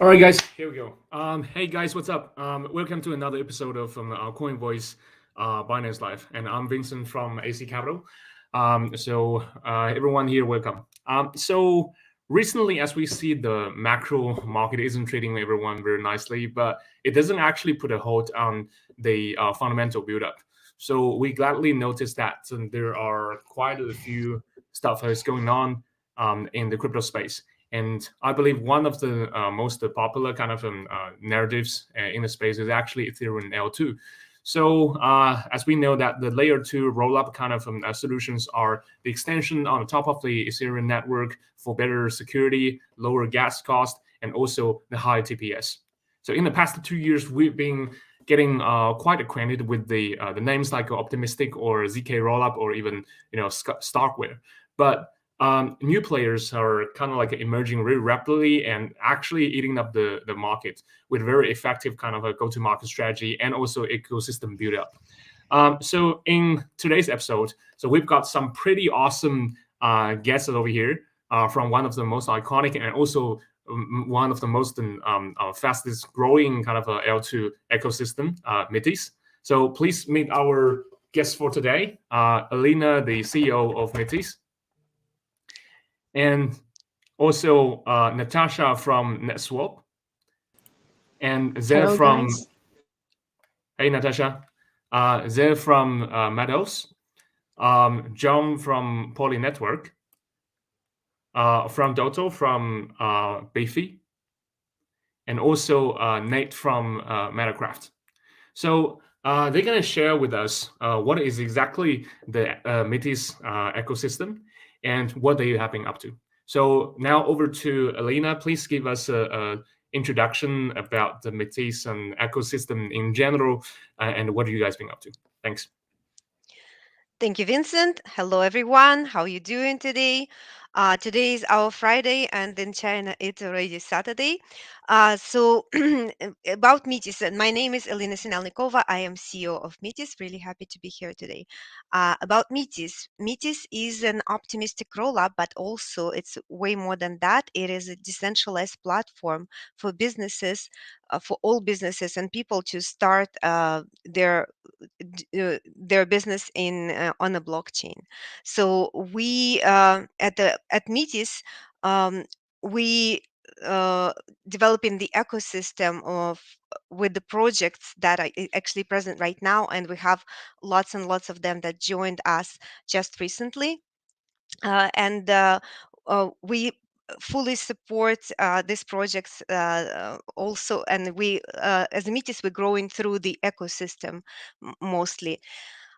All right, guys, here we go. Hey, guys, what's up? Welcome to another episode of Coin Voice Binance Live. And I'm Vincent from AC Capital. Everyone here, welcome. So recently, as we see, the macro market isn't treating everyone very nicely, but it doesn't actually put a hold on the fundamental build-up. So we gladly noticed that there are quite a few stuff that is going on in the crypto space. And I believe one of the most popular kind of narratives in the space is actually Ethereum L2. So as we know that the layer 2 roll-up kind of solutions are the extension on the top of the Ethereum network for better security, lower gas cost, and also the high TPS. So in the past 2 years, we've been getting quite acquainted with the names like Optimistic or ZK Rollup or even Starkware. But new players are kind of like emerging really rapidly and actually eating up the market with very effective kind of a go-to-market strategy and also ecosystem build-up. So in today's episode, so we've got some pretty awesome guests over here from one of the most iconic and also one of the most fastest growing kind of L2 ecosystem, Metis. So please meet our guest for today, Elena, the CEO of Metis. And also Natasha from NetSwap, and Zeh from guys. Hey Natasha, Zeh from Meadows, John from Poly Network, Frondoto from Beefy, and also Nate from Metacraft. So they're going to share with us what is exactly the Metis ecosystem and what they have been up to. So now over to Elena. Please give us an introduction about the Metis and ecosystem in general, and what are you guys been up to? Thanks. Thank you, Vincent. Hello, everyone. How are you doing today? Today is our Friday, and in China, it's already Saturday. So, about Metis, my name is Elena Sinelnikove. I am CEO of Metis. Really happy to be here today. About Metis, Metis is an optimistic rollup, but also it's way more than that. It is a decentralized platform for businesses, for all businesses and people to start their business in on a blockchain. So we at Metis, we developing the ecosystem of with the projects that are actually present right now, and we have lots and lots of them that joined us just recently, and we fully support these projects also, and we as Metis, we're growing through the ecosystem mostly.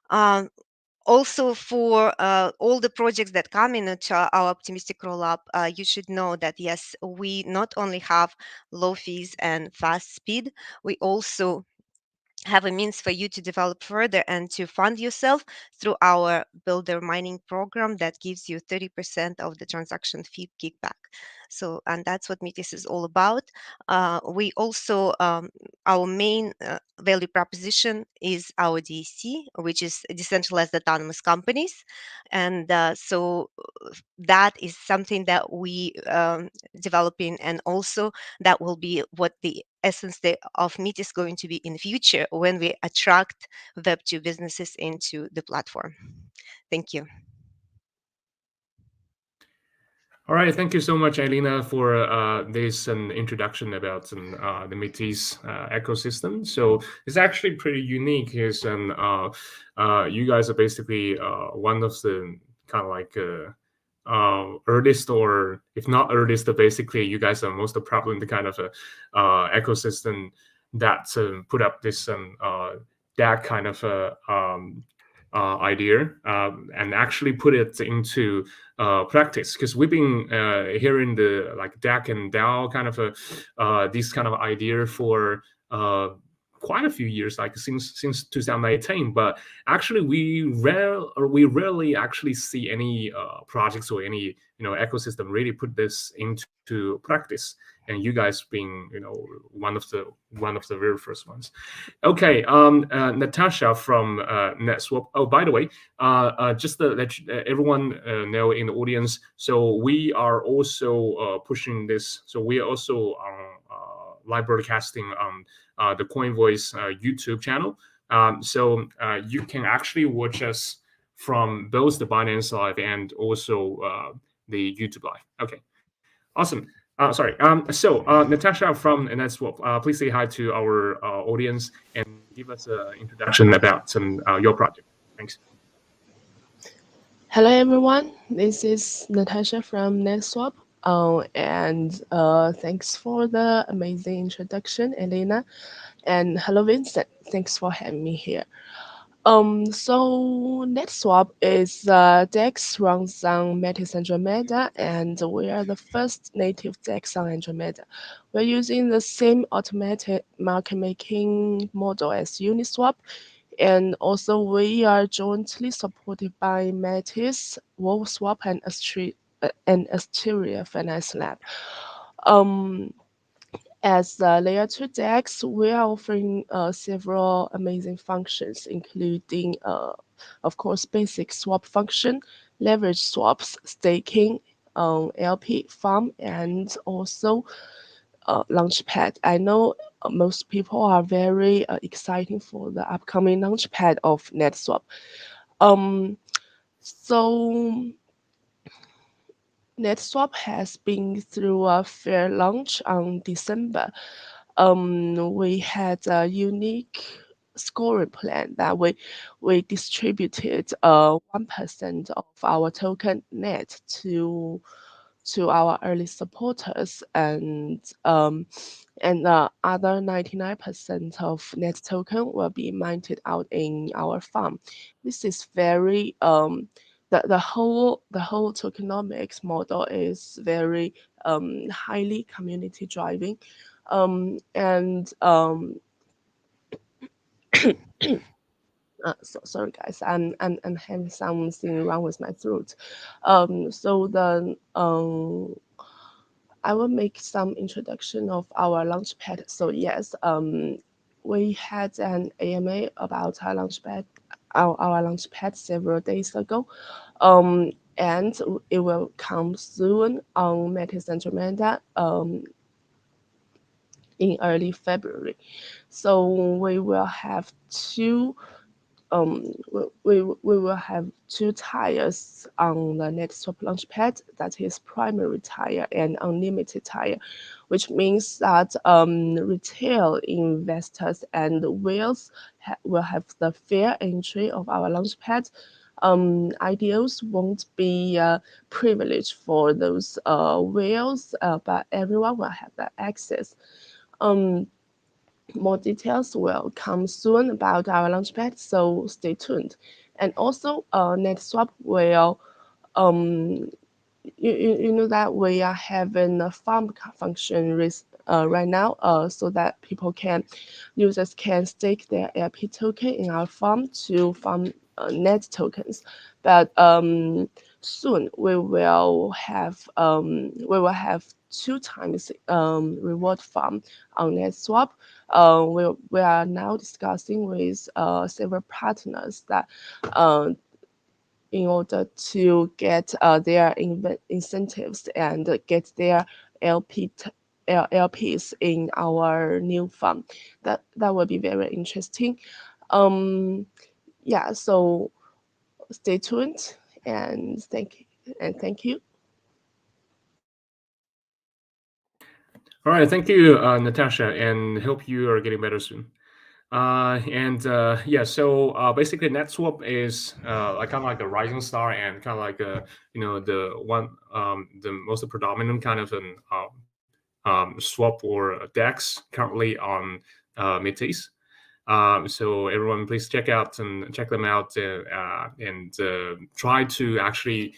um, Also, for all the projects that come into our optimistic rollup, you should know that yes, we not only have low fees and fast speed, we also have a means for you to develop further and to fund yourself through our builder mining program that gives you 30% of the transaction fee kickback. So, and that's what Metis is all about. We also, our main value proposition is our DAC, which is decentralized autonomous companies. And that is something that we developing, and also that will be what the essence of Meet is going to be in the future when we attract Web2 businesses into the platform. Thank you. All right, thank you so much, Elena, for this introduction about the Metis ecosystem. So it's actually pretty unique, because you guys are basically one of the kind of like earliest, or if not earliest, basically you guys are most prevalent kind of ecosystem that put up this that kind of idea and actually put it into practice, because we've been hearing the like DAC and DAO kind of this kind of idea for quite a few years, like since 2018. But actually, we rarely actually see any projects or any ecosystem really put this into practice. And you guys being one of the very first ones. Okay, Natasha from NetSwap. Oh, by the way, just to let everyone know in the audience, so we are also pushing this. So we are also live broadcasting on the Coin Voice YouTube channel. So you can actually watch us from both the Binance Live and also the YouTube Live. Okay, awesome. Sorry. So Natasha from NetSwap, please say hi to our audience and give us an introduction about your project. Thanks. Hello, everyone. This is Natasha from NetSwap. And thanks for the amazing introduction, Elena. And hello, Vincent. Thanks for having me here. So NetSwap is DEX runs on Metis Andromeda, and we are the first native DEX on Andromeda. We're using the same automated market making model as Uniswap, and also we are jointly supported by Metis, Wolfswap, and Asteria Finance Lab. As the layer 2 DEX, we are offering several amazing functions, including, of course, basic swap function, leverage swaps, staking, LP farm, and also Launchpad. I know most people are very excited for the upcoming Launchpad of NetSwap. So NetSwap has been through a fair launch on December. We had a unique scoring plan that we distributed 1% of our token net to our early supporters, and the other 99% of net token will be minted out in our farm. This is very the whole tokenomics model is very highly community driving, and sorry guys, I'm having something wrong with my throat. So the I will make some introduction of our Launchpad. So yes, we had an AMA about our Launchpad several days ago, and it will come soon on Metis Andromeda in early February. So we will have two we will have two tiers on the NetSwap Launchpad, that is primary tier and unlimited tier, which means that retail investors and whales will have the fair entry of our Launchpad. IDOs won't be privileged for those whales, but everyone will have that access. More details will come soon about our Launchpad, so stay tuned. And also, NetSwap will, you know that we are having a farm function right now, so that users can stake their LP token in our farm to farm net tokens. But soon we will have 2 times reward farm on NetSwap. We are now discussing with several partners that in order to get their incentives and get their LPs in our new fund. That will be very interesting. Yeah, so stay tuned and thank you. All right, thank you, Natasha, and hope you are getting better soon. Yeah, so basically NetSwap is like kind of like a rising star and kind of like the one the most predominant kind of an swap or DEX currently on Metis. So everyone, please check them out and try to actually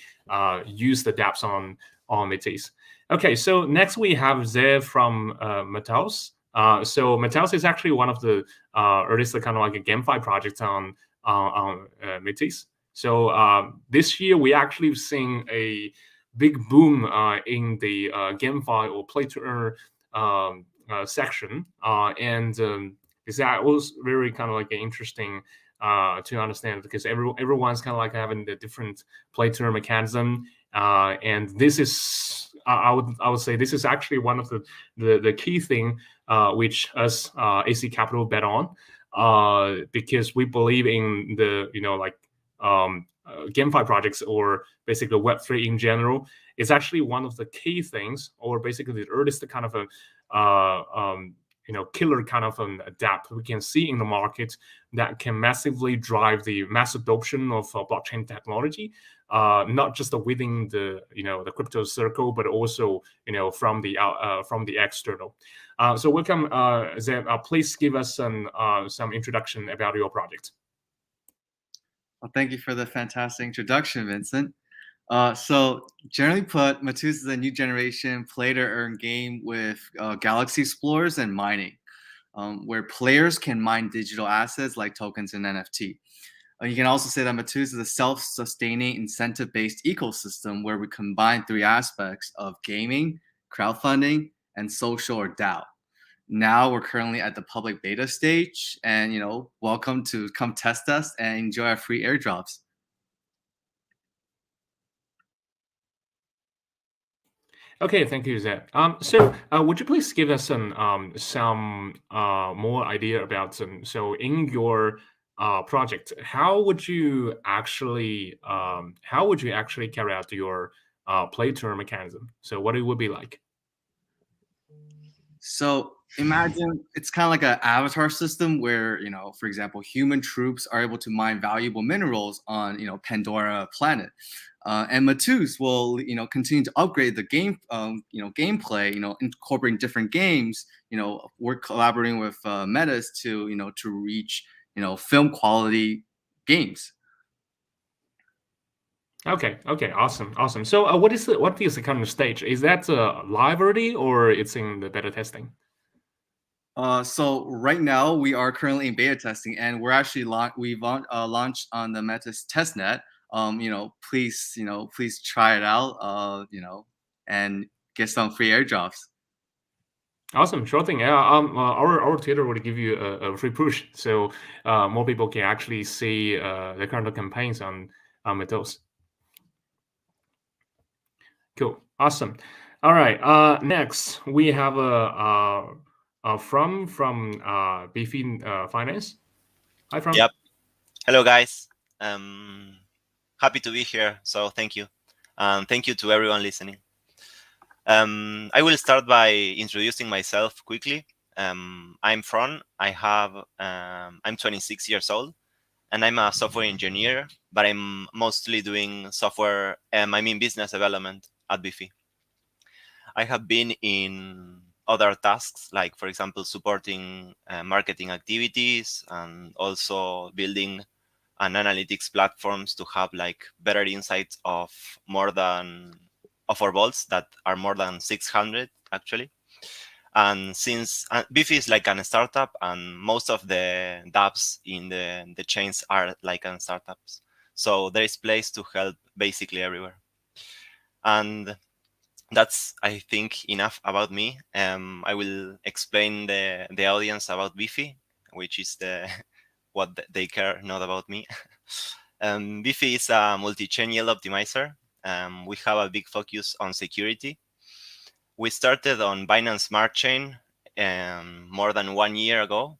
use the dApps on Metis. Okay, so next we have Zev from Metis. So Metis is actually one of the earliest kind of like a GameFi project on Metis. So this year we actually seeing a big boom in the GameFi or play to earn section, and that was very kind of like interesting to understand, because everyone's kind of like having the different play to earn mechanism, and this is I would say this is actually one of the key thing which us AC Capital bet on, because we believe in the GameFi projects, or basically Web3 in general. It's actually one of the key things, or basically the earliest kind of a killer kind of an adapt we can see in the market that can massively drive the mass adoption of blockchain technology, not just within the the crypto circle, but also from the external. So welcome, Zeb. Please give us some introduction about your project. Well, thank you for the fantastic introduction, Vincent. So generally put, Metis is a new generation play-to-earn game with galaxy explorers and mining, where players can mine digital assets like tokens and NFT. You can also say that Metis is a self-sustaining, incentive-based ecosystem where we combine three aspects of gaming, crowdfunding, and social or DAO. Now we're currently at the public beta stage, and welcome to come test us and enjoy our free airdrops. Okay, thank you, Zeb. So would you please give us some more idea about so in your project, how would you actually carry out your play turn mechanism? So what it would be like? So imagine it's kind of like an avatar system where, for example, human troops are able to mine valuable minerals on, Pandora planet. And Metis will, continue to upgrade the game, gameplay, incorporating different games. We're collaborating with Metis to reach, film quality games. Okay, awesome. So what is the current stage? Is that live already, or it's in the beta testing? So right now we are currently in beta testing, and we're actually launched on the Metis testnet. Please try it out. And get some free airdrops. Awesome, sure thing. Yeah, our Twitter would give you a free push, so more people can actually see the current campaigns on Metis. Cool, awesome. All right. Next, we have from Beefy Finance. Hi, From. Yep. Hello, guys. Happy to be here. So thank you. Thank you to everyone listening. I will start by introducing myself quickly. I'm Fron. I'm 26 years old, and I'm a software engineer, but I'm mostly doing software, business development at Beefy. I have been in other tasks, like, for example, supporting marketing activities and also building an analytics platforms to have like better insights of our vaults that are more than 600 actually. And since Beefy is like a startup, and most of the dApps in the chains are like startups, so there is place to help basically everywhere. And that's, I think, enough about me. I will explain the audience about Beefy, which is what they care, not about me. Beefy is a multi-chain yield optimizer. We have a big focus on security. We started on Binance Smart Chain more than 1 year ago,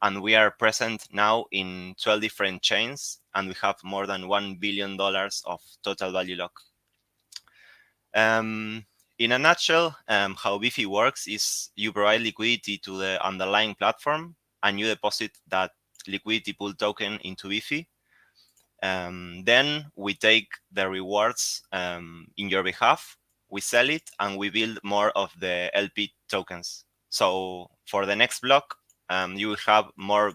and we are present now in 12 different chains, and we have more than $1 billion of total value lock. In a nutshell, how Beefy works is you provide liquidity to the underlying platform, and you deposit that liquidity pool token into Beefy. Then we take the rewards in your behalf, we sell it, and we build more of the LP tokens. So for the next block, you will have more.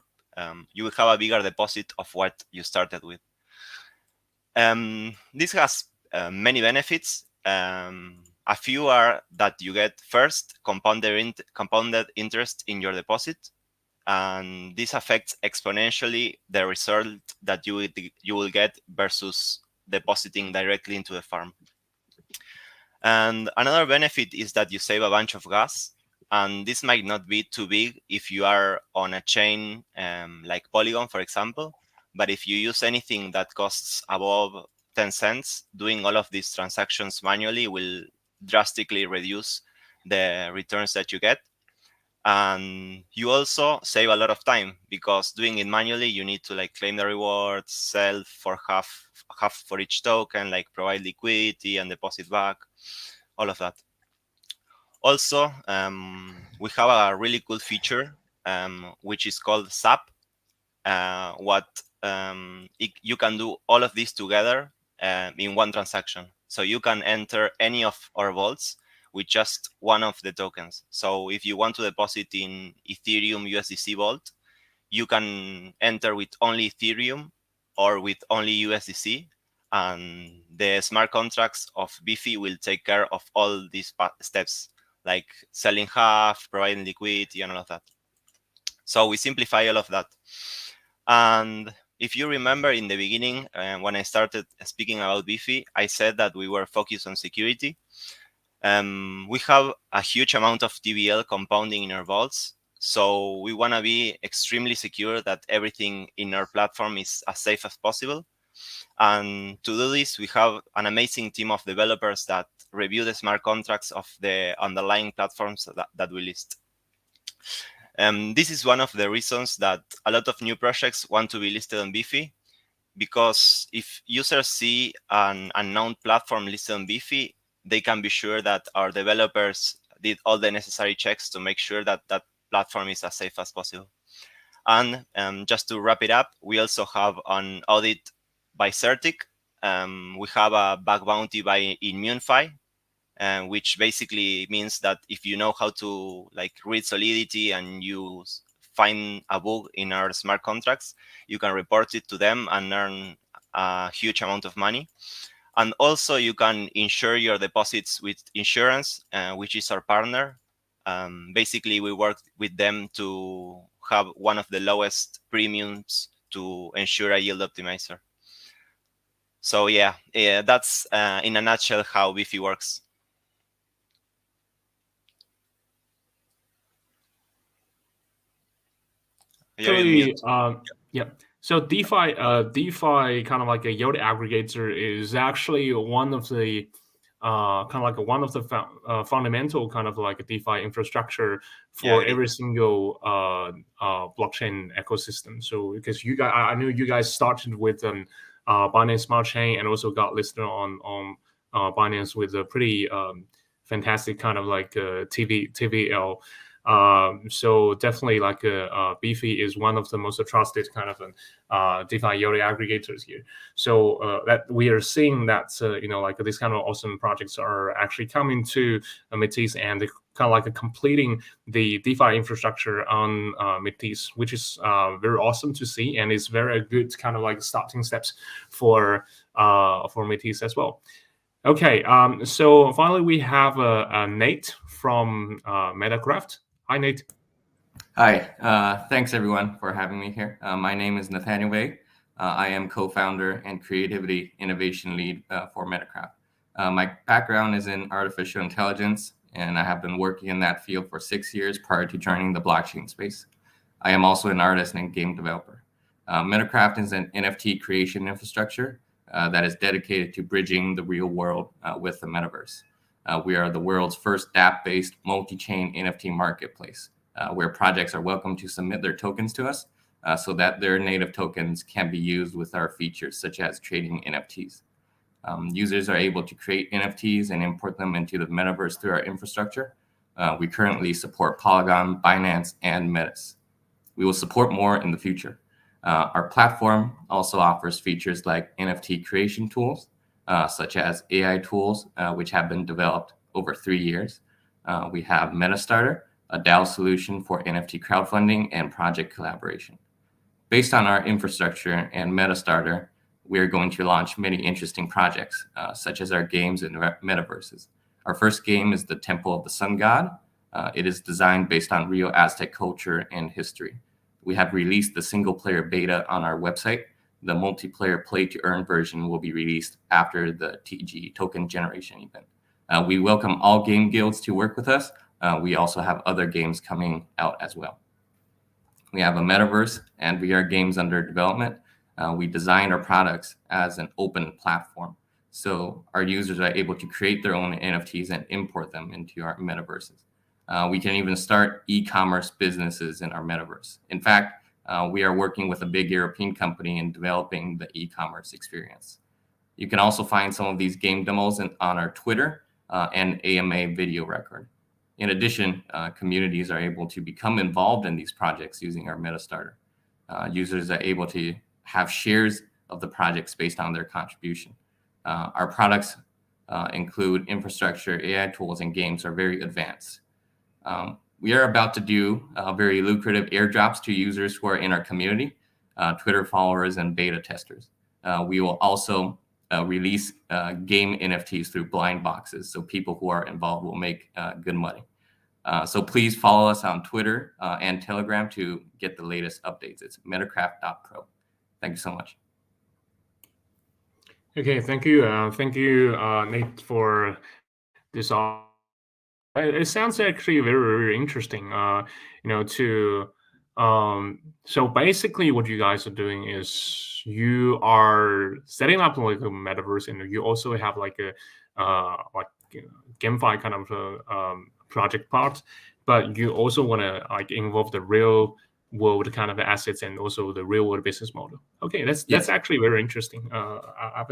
You will have a bigger deposit of what you started with. This has many benefits. A few are that you get first compounded interest in your deposit, and this affects exponentially the result that you will get versus depositing directly into the farm. And another benefit is that you save a bunch of gas, and this might not be too big if you are on a chain like Polygon, for example, but if you use anything that costs above 10 cents, doing all of these transactions manually will drastically reduce the returns that you get. And you also save a lot of time, because doing it manually, you need to like claim the rewards, sell for half for each token, like provide liquidity and deposit back, all of that. Also, we have a really cool feature, which is called SAP. You can do all of this together in one transaction. So you can enter any of our vaults with just one of the tokens. So if you want to deposit in Ethereum USDC vault, you can enter with only Ethereum or with only USDC, and the smart contracts of Bifi will take care of all these steps, like selling half, providing liquidity, and all of that. So we simplify all of that. And if you remember in the beginning, when I started speaking about Bifi, I said that we were focused on security. We have a huge amount of TVL compounding in our vaults. So we want to be extremely secure that everything in our platform is as safe as possible. And to do this, we have an amazing team of developers that review the smart contracts of the underlying platforms that we list. This is one of the reasons that a lot of new projects want to be listed on Bifi, because if users see an unknown platform listed on Bifi, they can be sure that our developers did all the necessary checks to make sure that that platform is as safe as possible. And just to wrap it up, we also have an audit by Certic. We have a bug bounty by Immunify, which basically means that if you know how to like read Solidity and you find a bug in our smart contracts, you can report it to them and earn a huge amount of money. And also you can insure your deposits with insurance, which is our partner. Basically, we work with them to have one of the lowest premiums to ensure a yield optimizer. So yeah, that's in a nutshell how Bifi works. Actually, yeah. So DeFi kind of like a yield aggregator is actually one of the fundamental kind of like a DeFi infrastructure for every single blockchain ecosystem. So because you guys, I knew you guys started with Binance Smart Chain and also got listed on Binance with a pretty fantastic kind of like TVL. So definitely like Bifi is one of the most trusted kind of DeFi yield aggregators here. So that we are seeing that like these kind of awesome projects are actually coming to Metis and kind of like completing the DeFi infrastructure on Metis, which is very awesome to see, and it's very good kind of like starting steps for Metis as well. Okay, so finally we have Nate from Metacraft. Hi, Nate. Hi, thanks everyone for having me here. My name is Nathaniel Vegh. I am co-founder and creativity innovation lead for Metacraft. My background is in artificial intelligence, and I have been working in that field for 6 years prior to joining the blockchain space. I am also an artist and game developer. Metacraft is an NFT creation infrastructure that is dedicated to bridging the real world with the metaverse. We are the world's first dApp-based multi-chain NFT marketplace, where projects are welcome to submit their tokens to us so that their native tokens can be used with our features, such as trading NFTs. Users are able to create NFTs and import them into the metaverse through our infrastructure. We currently support Polygon, Binance, and Metis. We will support more in the future. Our platform also offers features like NFT creation tools, such as AI tools, which have been developed over 3 years. We have Metastarter, a DAO solution for NFT crowdfunding and project collaboration. Based on our infrastructure and Metastarter, we are going to launch many interesting projects, such as our games and metaverses. Our first game is the Temple of the Sun God. It is designed based on real Aztec culture and history. We have released the single-player beta on our website. The multiplayer play-to-earn version will be released after the TG token generation event. We welcome all game guilds to work with us. We also have other games coming out as well. We have a metaverse and VR games under development. We designed our products as an open platform, so our users are able to create their own NFTs and import them into our metaverses. We can even start e-commerce businesses in our metaverse. In fact, we are working with a big European company in developing the e-commerce experience. You can also find some of these game demos on our Twitter and AMA video record. In addition, communities are able to become involved in these projects using our Meta Starter. Users are able to have shares of the projects based on their contribution. Our products include infrastructure, AI tools, and games are very advanced. We are about to do very lucrative airdrops to users who are in our community, Twitter followers, and beta testers. We will also release game NFTs through blind boxes, so people who are involved will make good money. So please follow us on Twitter and Telegram to get the latest updates. It's metacraft.pro. Thank you so much. Okay, thank you, Nate, for this. It sounds actually very, very interesting. So basically, what you guys are doing is you are setting up like a metaverse, and you also have like a GameFi kind of project part, but you also want to like involve the real world kind of assets and also the real world business model. Okay, that's actually very interesting. I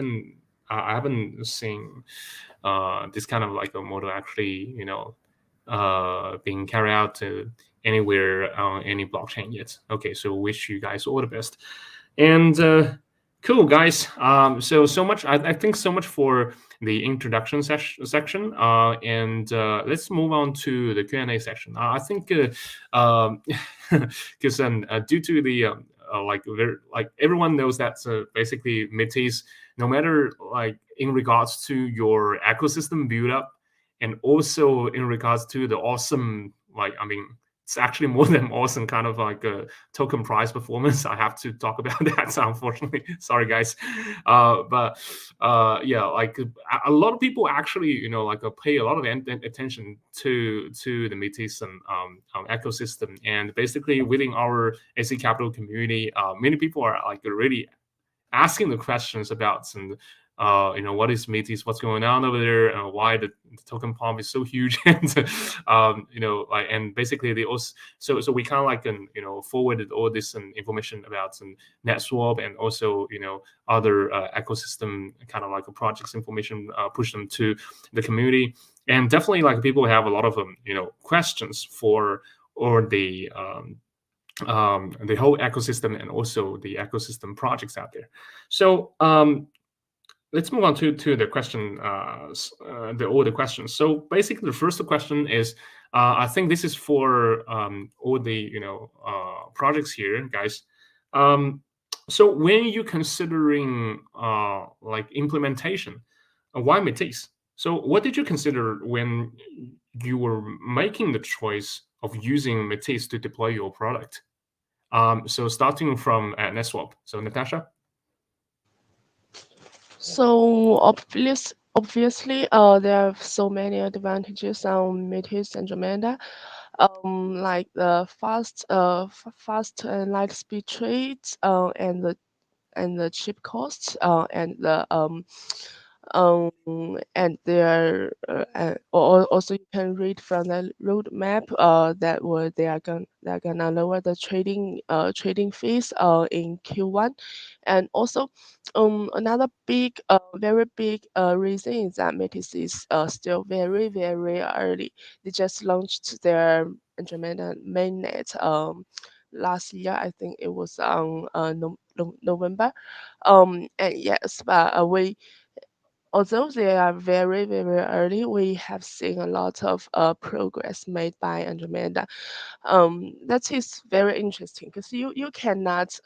haven't seen this kind of like a model actually, being carried out anywhere on any blockchain yet. Okay, so wish you guys all the best. And cool, guys. So much. I think so much for the introduction section. And let's move on to the Q&A section. I think because due to the like everyone knows that basically Metis, no matter like in regards to your ecosystem build up, and also in regards to the awesome, it's actually more than awesome kind of like a token price performance. I have to talk about that, unfortunately. Sorry, guys. Yeah, like a lot of people actually, pay a lot of attention to the Metis and ecosystem. And basically within our AC Capital community, many people are like really asking the questions about what is Metis, what's going on over there, and why the token pump is so huge, and and basically they also so we kind of like forwarded all this information about NetSwap and also other ecosystem kind of like a projects information, push them to the community, and definitely like people have a lot of questions for or the whole ecosystem and also the ecosystem projects out there. So let's move on to the question, all the questions. So basically, the first question is, I think this is for all the projects here, guys. So when you're considering like implementation, why Metis? So what did you consider when you were making the choice of using Metis to deploy your product? So starting from NetSwap. So Natasha. So obviously, there are so many advantages on Metis and Andromeda, like the fast and light speed trades, and the cheap costs, and the and there also you can read from the roadmap that they're gonna lower the trading fees in Q1, and also another very big reason is that Metis is still very, very early. They just launched their Andromeda mainnet last year. I think it was on November. And yes, but although they are very, very early, we have seen a lot of progress made by Andromeda. That is very interesting because you cannot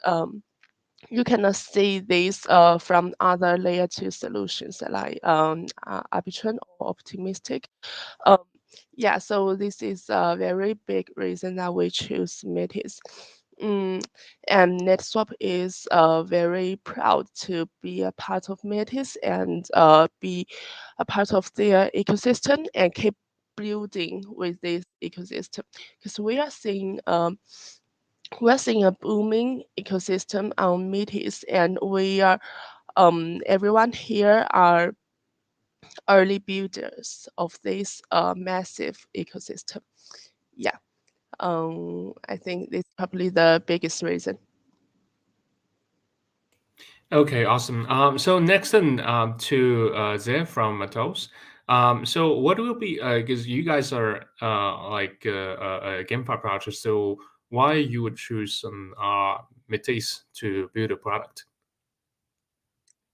see this from other layer 2 solutions like Arbitrum or Optimistic. Yeah, so this is a very big reason that we choose Metis. And NetSwap is very proud to be a part of Metis and be a part of their ecosystem and keep building with this ecosystem, because we are seeing a booming ecosystem on Metis, and we are everyone here are early builders of this massive ecosystem. yeah, I think it's probably the biggest reason. Okay, awesome. So next then to Zhe from Matos. So what will be because you guys are like a GameFi project, so why you would choose Metis to build a product?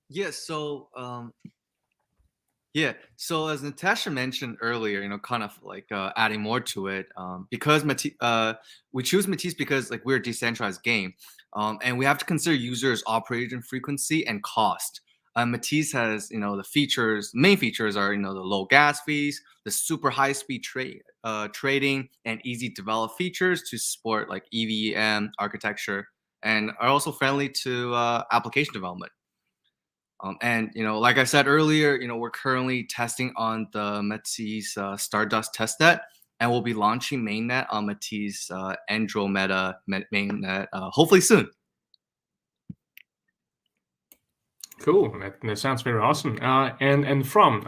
Yes. So yeah. So as Natasha mentioned earlier, kind of like adding more to it, because we choose Matisse because like we're a decentralized game, and we have to consider users' operating frequency and cost. Matisse has, main features are, the low gas fees, the super high speed trading, and easy to develop features to support like EVM architecture, and are also friendly to application development. And like I said earlier, we're currently testing on the Metis Stardust testnet, and we'll be launching mainnet on Metis Andromeda mainnet hopefully soon. Cool. That sounds very awesome. And from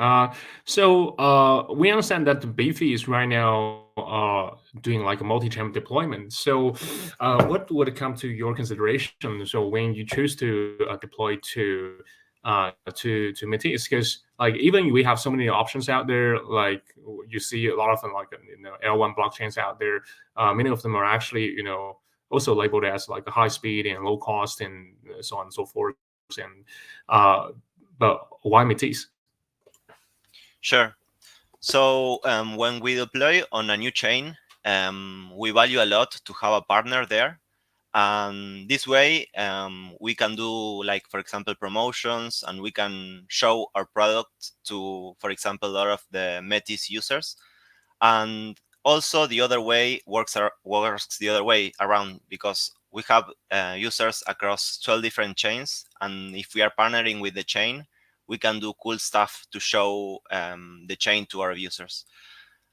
so we understand that the Beefy is right now doing like a multi-chain deployment. So what would come to your consideration? So when you choose to deploy to Metis, because like even we have so many options out there, like you see a lot of them like L1 blockchains out there. Many of them are actually also labeled as like a high speed and low cost and so on and so forth. And but why Metis? Sure. So when we deploy on a new chain, we value a lot to have a partner there. And this way, we can do, like, for example, promotions, and we can show our product to, for example, a lot of the Metis users. And also the other way works the other way around, because we have users across 12 different chains. And if we are partnering with the chain, we can do cool stuff to show the chain to our users.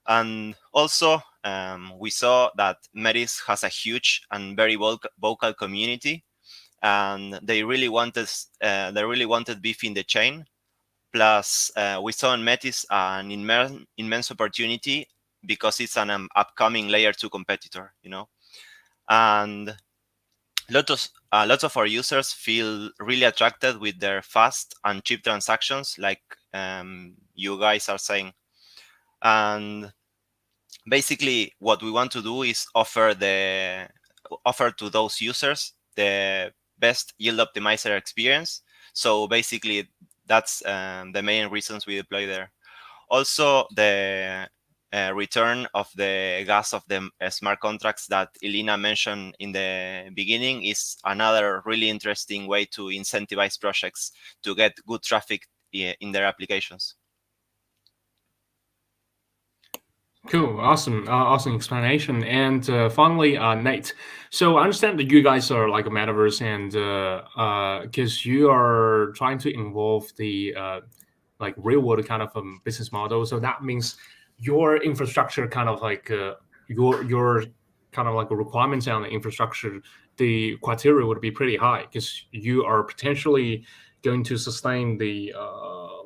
And also, we saw that Metis has a huge and very vocal community, and they really wanted beef in the chain. Plus, we saw in Metis an immense opportunity because it's an upcoming layer 2 competitor, and lots of our users feel really attracted with their fast and cheap transactions, like you guys are saying. And basically, what we want to do is offer to those users the best yield optimizer experience. So basically, that's the main reasons we deploy there. Also, the return of the gas of the smart contracts that Elena mentioned in the beginning is another really interesting way to incentivize projects to get good traffic in their applications. Cool, awesome explanation. And finally, Nate. So I understand that you guys are like a metaverse, and because you are trying to involve the like real world kind of business model, so that means your infrastructure kind of like your kind of like requirements on the infrastructure, the criteria would be pretty high because you are potentially going to sustain the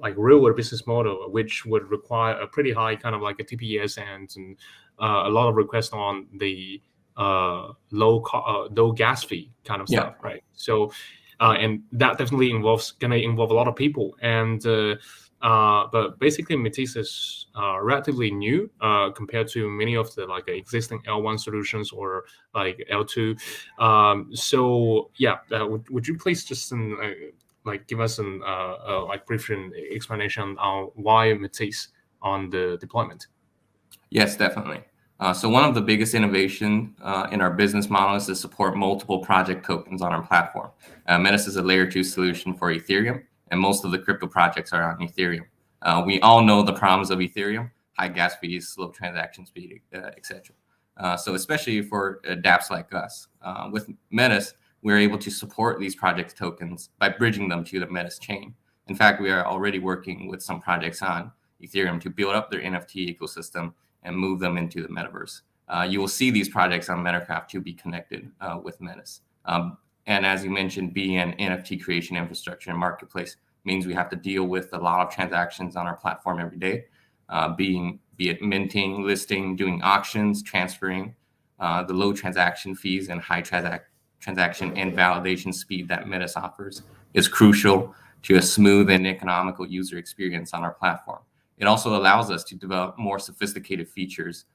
like real world business model, which would require a pretty high kind of like a TPS and a lot of requests on the low gas fee kind of stuff, right? So and that definitely gonna involve a lot of people, and but basically Metis is relatively new compared to many of the like existing L1 solutions or like L2. So yeah, would you please just like give us an like brief explanation on why Metis on the deployment? Yes, definitely. So one of the biggest innovation in our business model is to support multiple project tokens on our platform. Metis is a layer 2 solution for Ethereum, and most of the crypto projects are on Ethereum. We all know the problems of Ethereum: high gas fees, slow transaction speed, etc. So especially for dApps like us, with Metis, we're able to support these project tokens by bridging them to the Metis chain. In fact, we are already working with some projects on Ethereum to build up their NFT ecosystem and move them into the metaverse. You will see these projects on Metacraft to be connected with Metis. And as you mentioned, being an NFT creation infrastructure and marketplace means we have to deal with a lot of transactions on our platform every day. Being be it minting, listing, doing auctions, transferring. The low transaction fees and high transaction and validation speed that Metis offers is crucial to a smooth and economical user experience on our platform. It also allows us to develop more sophisticated features,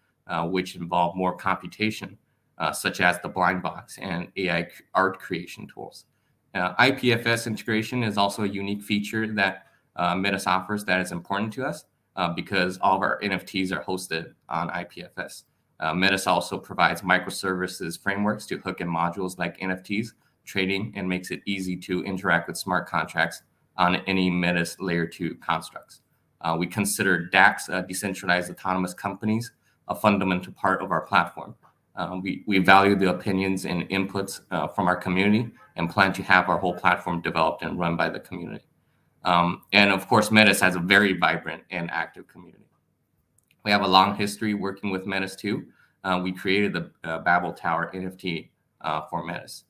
which involve more computation, such as the blind box and AI art creation tools. IPFS integration is also a unique feature that Metis offers that is important to us because all of our NFTs are hosted on IPFS. Metis also provides microservices frameworks to hook in modules like NFTs, trading, and makes it easy to interact with smart contracts on any Metis layer 2 constructs. We consider DACs, decentralized autonomous companies, a fundamental part of our platform. We value the opinions and inputs from our community and plan to have our whole platform developed and run by the community. And of course, Metis has a very vibrant and active community. We have a long history working with Metis too. We created the Babel Tower NFT for Metis.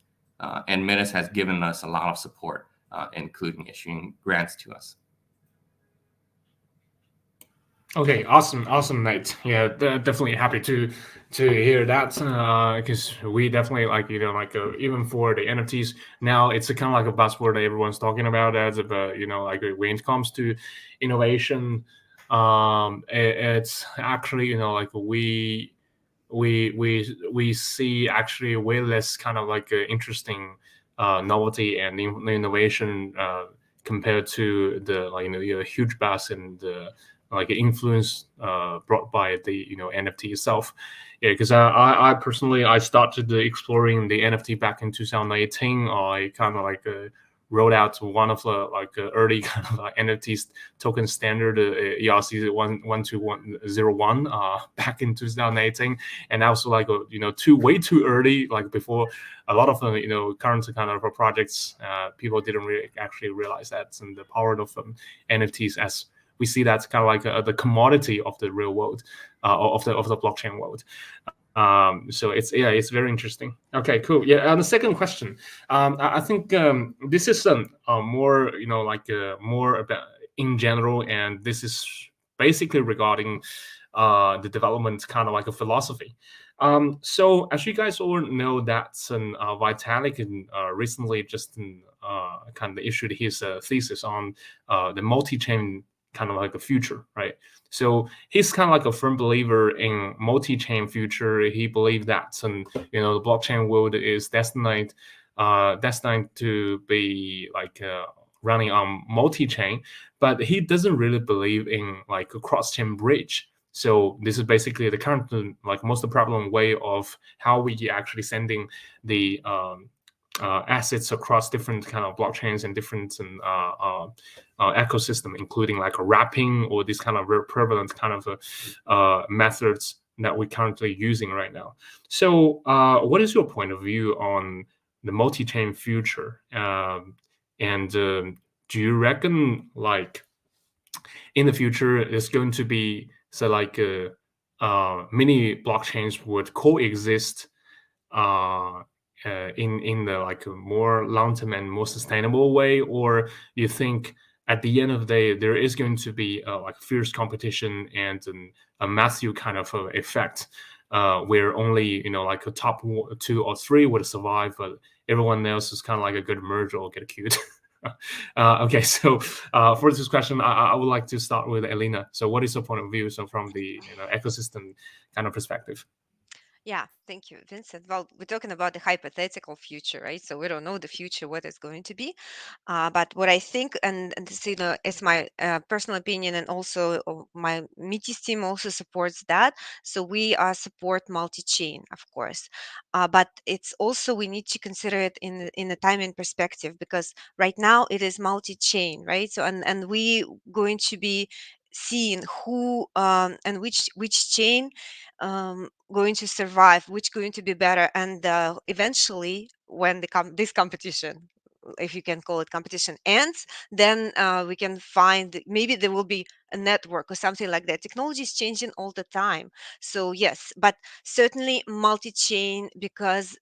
And Metis has given us a lot of support, including issuing grants to us. Okay, awesome, Nate. Yeah, definitely happy to hear that because we definitely even for the NFTs now, it's a kind of like a buzzword that everyone's talking about as when it comes to innovation. It's actually we see actually way less kind of interesting novelty and innovation compared to the huge buzz and influence brought by the NFT itself. Yeah, because I personally started exploring the NFT back in 2018. I kind of rolled out one of the early kind of NFTs token standard ERC 12101 back in 2018, and also way too early, before a lot of current kind of projects. People didn't really actually realize that and the power of NFTs, as we see that's kind of like the commodity of the real world, of the blockchain world. So it's very interesting. Okay, cool. Yeah, and the second question, I think this is more more about in general, and this is basically regarding the development kind of like a philosophy. So as you guys all know, that Vitalik recently just kind of issued his thesis on the multi-chain kind of like a future, right? So he's kind of like a firm believer in multi-chain future. He believed that the blockchain world is destined to be running on multi-chain, but he doesn't really believe in a cross-chain bridge. So this is basically the current most prevalent way of how we actually sending the assets across different kind of blockchains and different ecosystem, including a wrapping or this kind of very prevalent kind of methods that we're currently using right now. So what is your point of view on the multi-chain future? And do you reckon in the future there's going to be many blockchains would coexist in the more long-term and more sustainable way, or you think at the end of the day there is going to be fierce competition and a massive kind of effect where only a top 2 or 3 would survive, but everyone else is kind of a good merge or get killed? Okay, so for this question, I would like to start with Elena. So what is your point of view from the ecosystem kind of perspective? Yeah, thank you, Vincent. Well, we're talking about the hypothetical future, right? So we don't know the future, what it's going to be. But what I think, and this, is my personal opinion, and also my Metis team also supports that. So we support multi-chain, of course. But it's also, we need to consider it in a timing perspective, because right now it is multi-chain, right? So, and we going to be seeing who and which chain going to survive, which going to be better, and eventually when this competition, if you can call it competition, ends, then we can find maybe there will be a network or something like that. Technology is changing all the time, so yes, but certainly multi-chain, because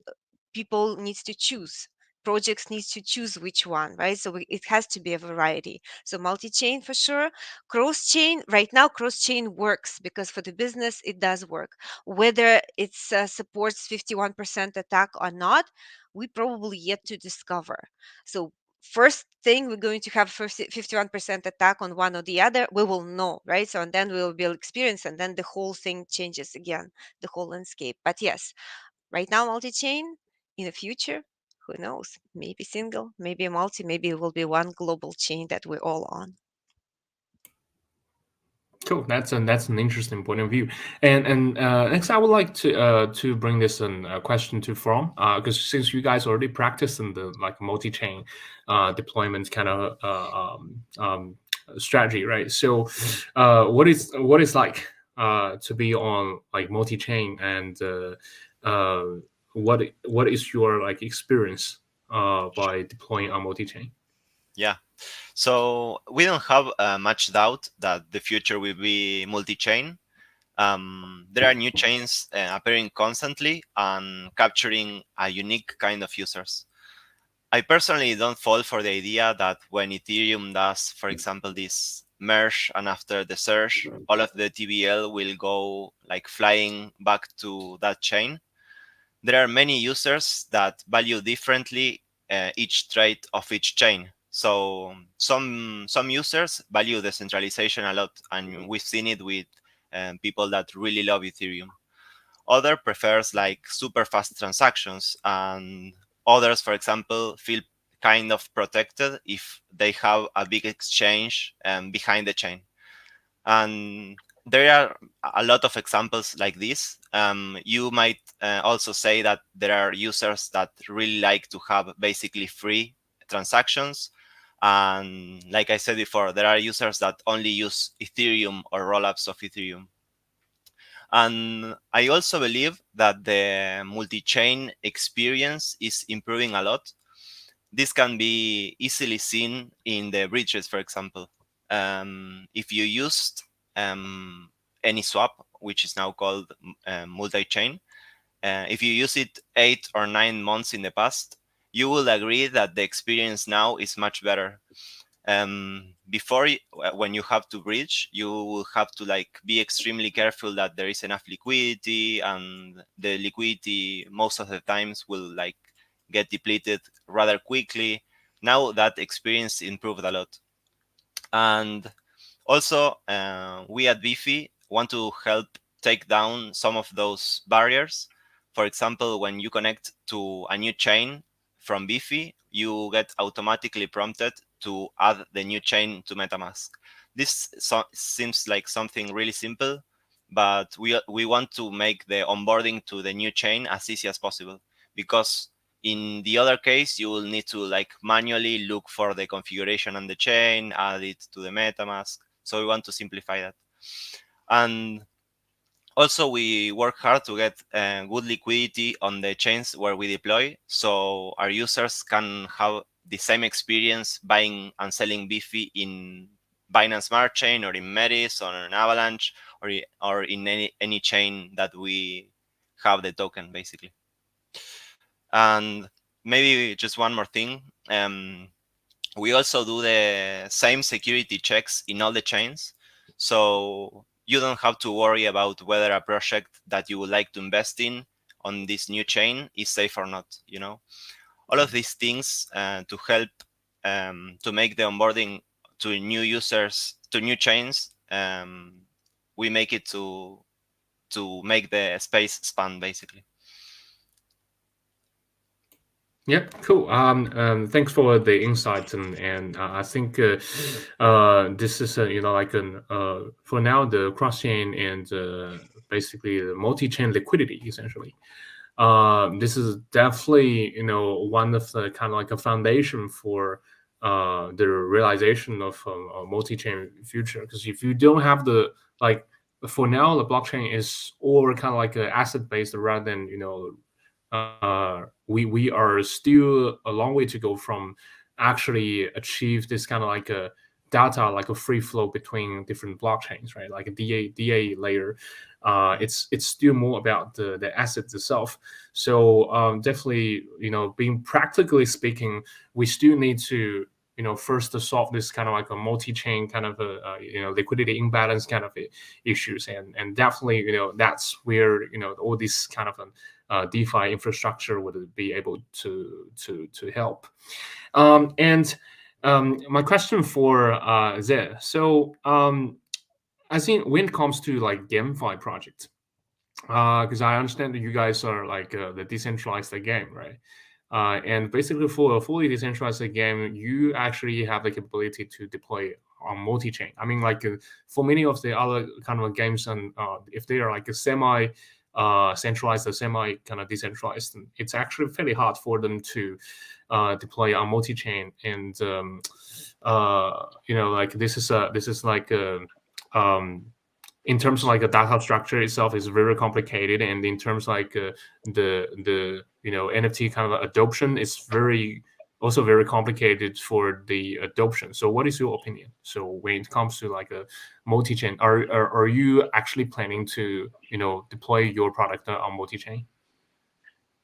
people needs to choose projects need to choose which one, right? So it has to be a variety. So multi-chain for sure. Cross-chain, right now cross-chain works because for the business it does work. Whether it supports 51% attack or not, we probably yet to discover. So first thing, we're going to have 51% attack on one or the other, we will know, right? So and then we will build experience, and then the whole thing changes again, the whole landscape. But yes, right now multi-chain. In the future, who knows? Maybe single, maybe multi, maybe it will be one global chain that we're all on. Cool. That's an interesting point of view. And next, I would like to bring this question to From, because since you guys already practice in the like multi-chain deployment kind of strategy, right? So, what is like to be on like multi-chain, and what is your like experience by deploying on multi-chain? Yeah. So we don't have much doubt that the future will be multi-chain. There are new chains appearing constantly and capturing a unique kind of users. I personally don't fall for the idea that when Ethereum does, for example, this merge and after the surge, all of the TVL will go like flying back to that chain. There are many users that value differently each trade of each chain. So some users value decentralization a lot, and we've seen it with people that really love Ethereum. Other prefers like super fast transactions, and others, for example, feel kind of protected if they have a big exchange behind the chain. And there are a lot of examples like this. You might also say that there are users that really like to have basically free transactions. And like I said before, there are users that only use Ethereum or rollups of Ethereum. And I also believe that the multi-chain experience is improving a lot. This can be easily seen in the bridges, for example. If you used any swap, which is now called multi-chain, if you use it 8 or 9 months in the past, you will agree that the experience now is much better. Before, when you have to bridge, you will have to like be extremely careful that there is enough liquidity, and the liquidity most of the times will like get depleted rather quickly. Now that experience improved a lot. And also, we at Bifi want to help take down some of those barriers. For example, when you connect to a new chain from Bifi, you get automatically prompted to add the new chain to MetaMask. This seems like something really simple, but we want to make the onboarding to the new chain as easy as possible, because in the other case, you will need to like manually look for the configuration on the chain, add it to the MetaMask. So we want to simplify that. And also, we work hard to get good liquidity on the chains where we deploy, so our users can have the same experience buying and selling Bifi in Binance Smart Chain or in Metis or in Avalanche or in any chain that we have the token, basically. And maybe just one more thing. We also do the same security checks in all the chains. So you don't have to worry about whether a project that you would like to invest in on this new chain is safe or not. You know, all of these things to help to make the onboarding to new users, to new chains, we make it to make the space span, basically. Yep, cool. Thanks for the insights, and I think this is like an for now the cross chain and basically the multi chain liquidity essentially. This is definitely one of the kind of like a foundation for the realization of a multi chain future. Because if you don't have the like for now the blockchain is all kind of like asset based rather than we are still a long way to go from actually achieve this kind of like a data like a free flow between different blockchains, right? Like a DA layer. it's still more about the assets itself. So definitely, being practically speaking, we still need to first to solve this kind of like a multi-chain kind of liquidity imbalance kind of issues, and definitely that's where all this kind of DeFi infrastructure would be able to help. And my question for Vegh. So I think when it comes to like GameFi project, because I understand that you guys are like the decentralized game, right? And basically for a fully decentralized game, you actually have the capability to deploy on multi-chain. I mean, like for many of the other kind of games, and if they are like a semi centralized or semi kind of decentralized, it's actually fairly hard for them to deploy on multi-chain. And like this is like in terms of like the data structure itself is very complicated, and in terms of like the NFT kind of adoption is also very complicated for the adoption. So what is your opinion? So when it comes to like a multi-chain, are you actually planning to deploy your product on multi-chain?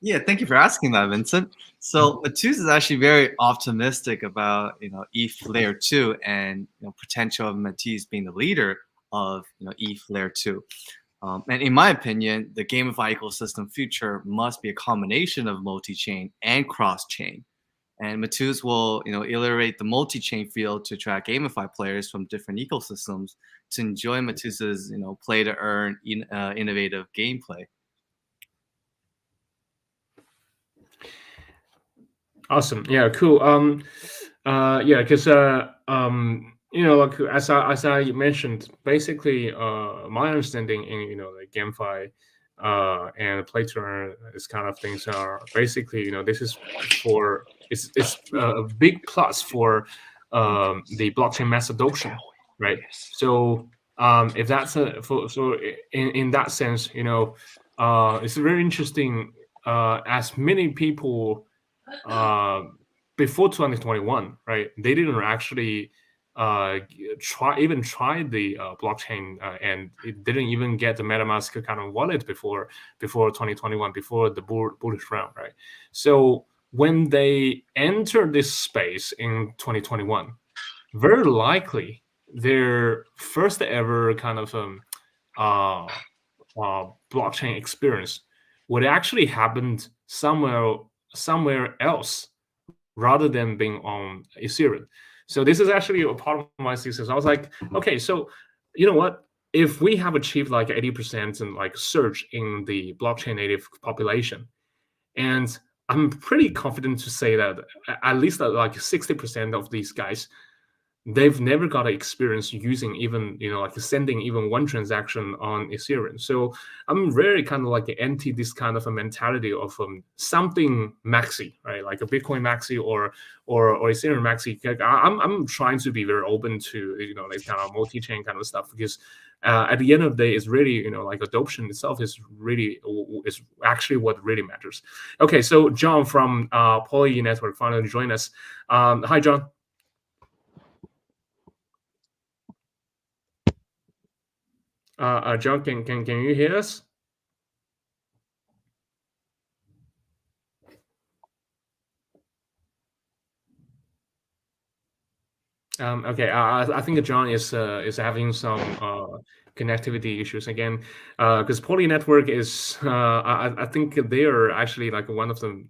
Yeah, thank you for asking that, Vincent. So Metis is actually very optimistic about ETH layer 2 and potential of Metis being the leader of ETH layer 2. And in my opinion, the GameFi ecosystem future must be a combination of multi-chain and cross-chain. And Metis will iterate the multi-chain field to attract GameFi players from different ecosystems to enjoy Metis's play to earn innovative gameplay. Awesome. Yeah, cool. Yeah, because like as I mentioned, basically my understanding in like GameFi and play to earn, this kind of things are basically this is for it's a big plus for the blockchain mass adoption, right? So if that's so in that sense, it's very interesting, as many people before 2021, right? They didn't actually try the blockchain, and it didn't even get the MetaMask kind of wallet before 2021, before the bullish round, right? So when they enter this space in 2021, very likely their first ever kind of blockchain experience would actually happen somewhere else rather than being on Ethereum. So this is actually a part of my thesis. I was like, okay, so you know what? If we have achieved like 80% and like surge in the blockchain native population, and I'm pretty confident to say that at least like 60% of these guys, they've never got an experience using even like sending even one transaction on Ethereum. So I'm very kind of like anti this kind of a mentality of something maxi, right? Like a Bitcoin maxi or Ethereum maxi. I'm trying to be very open to like kind of multi-chain kind of stuff, because at the end of the day, it's really like adoption itself is actually what really matters. Okay, so John from Poly Network finally joined us. Hi, John. John, can you hear us? Okay, I think John is having some connectivity issues again, because Poly Network is I think they are actually like one of the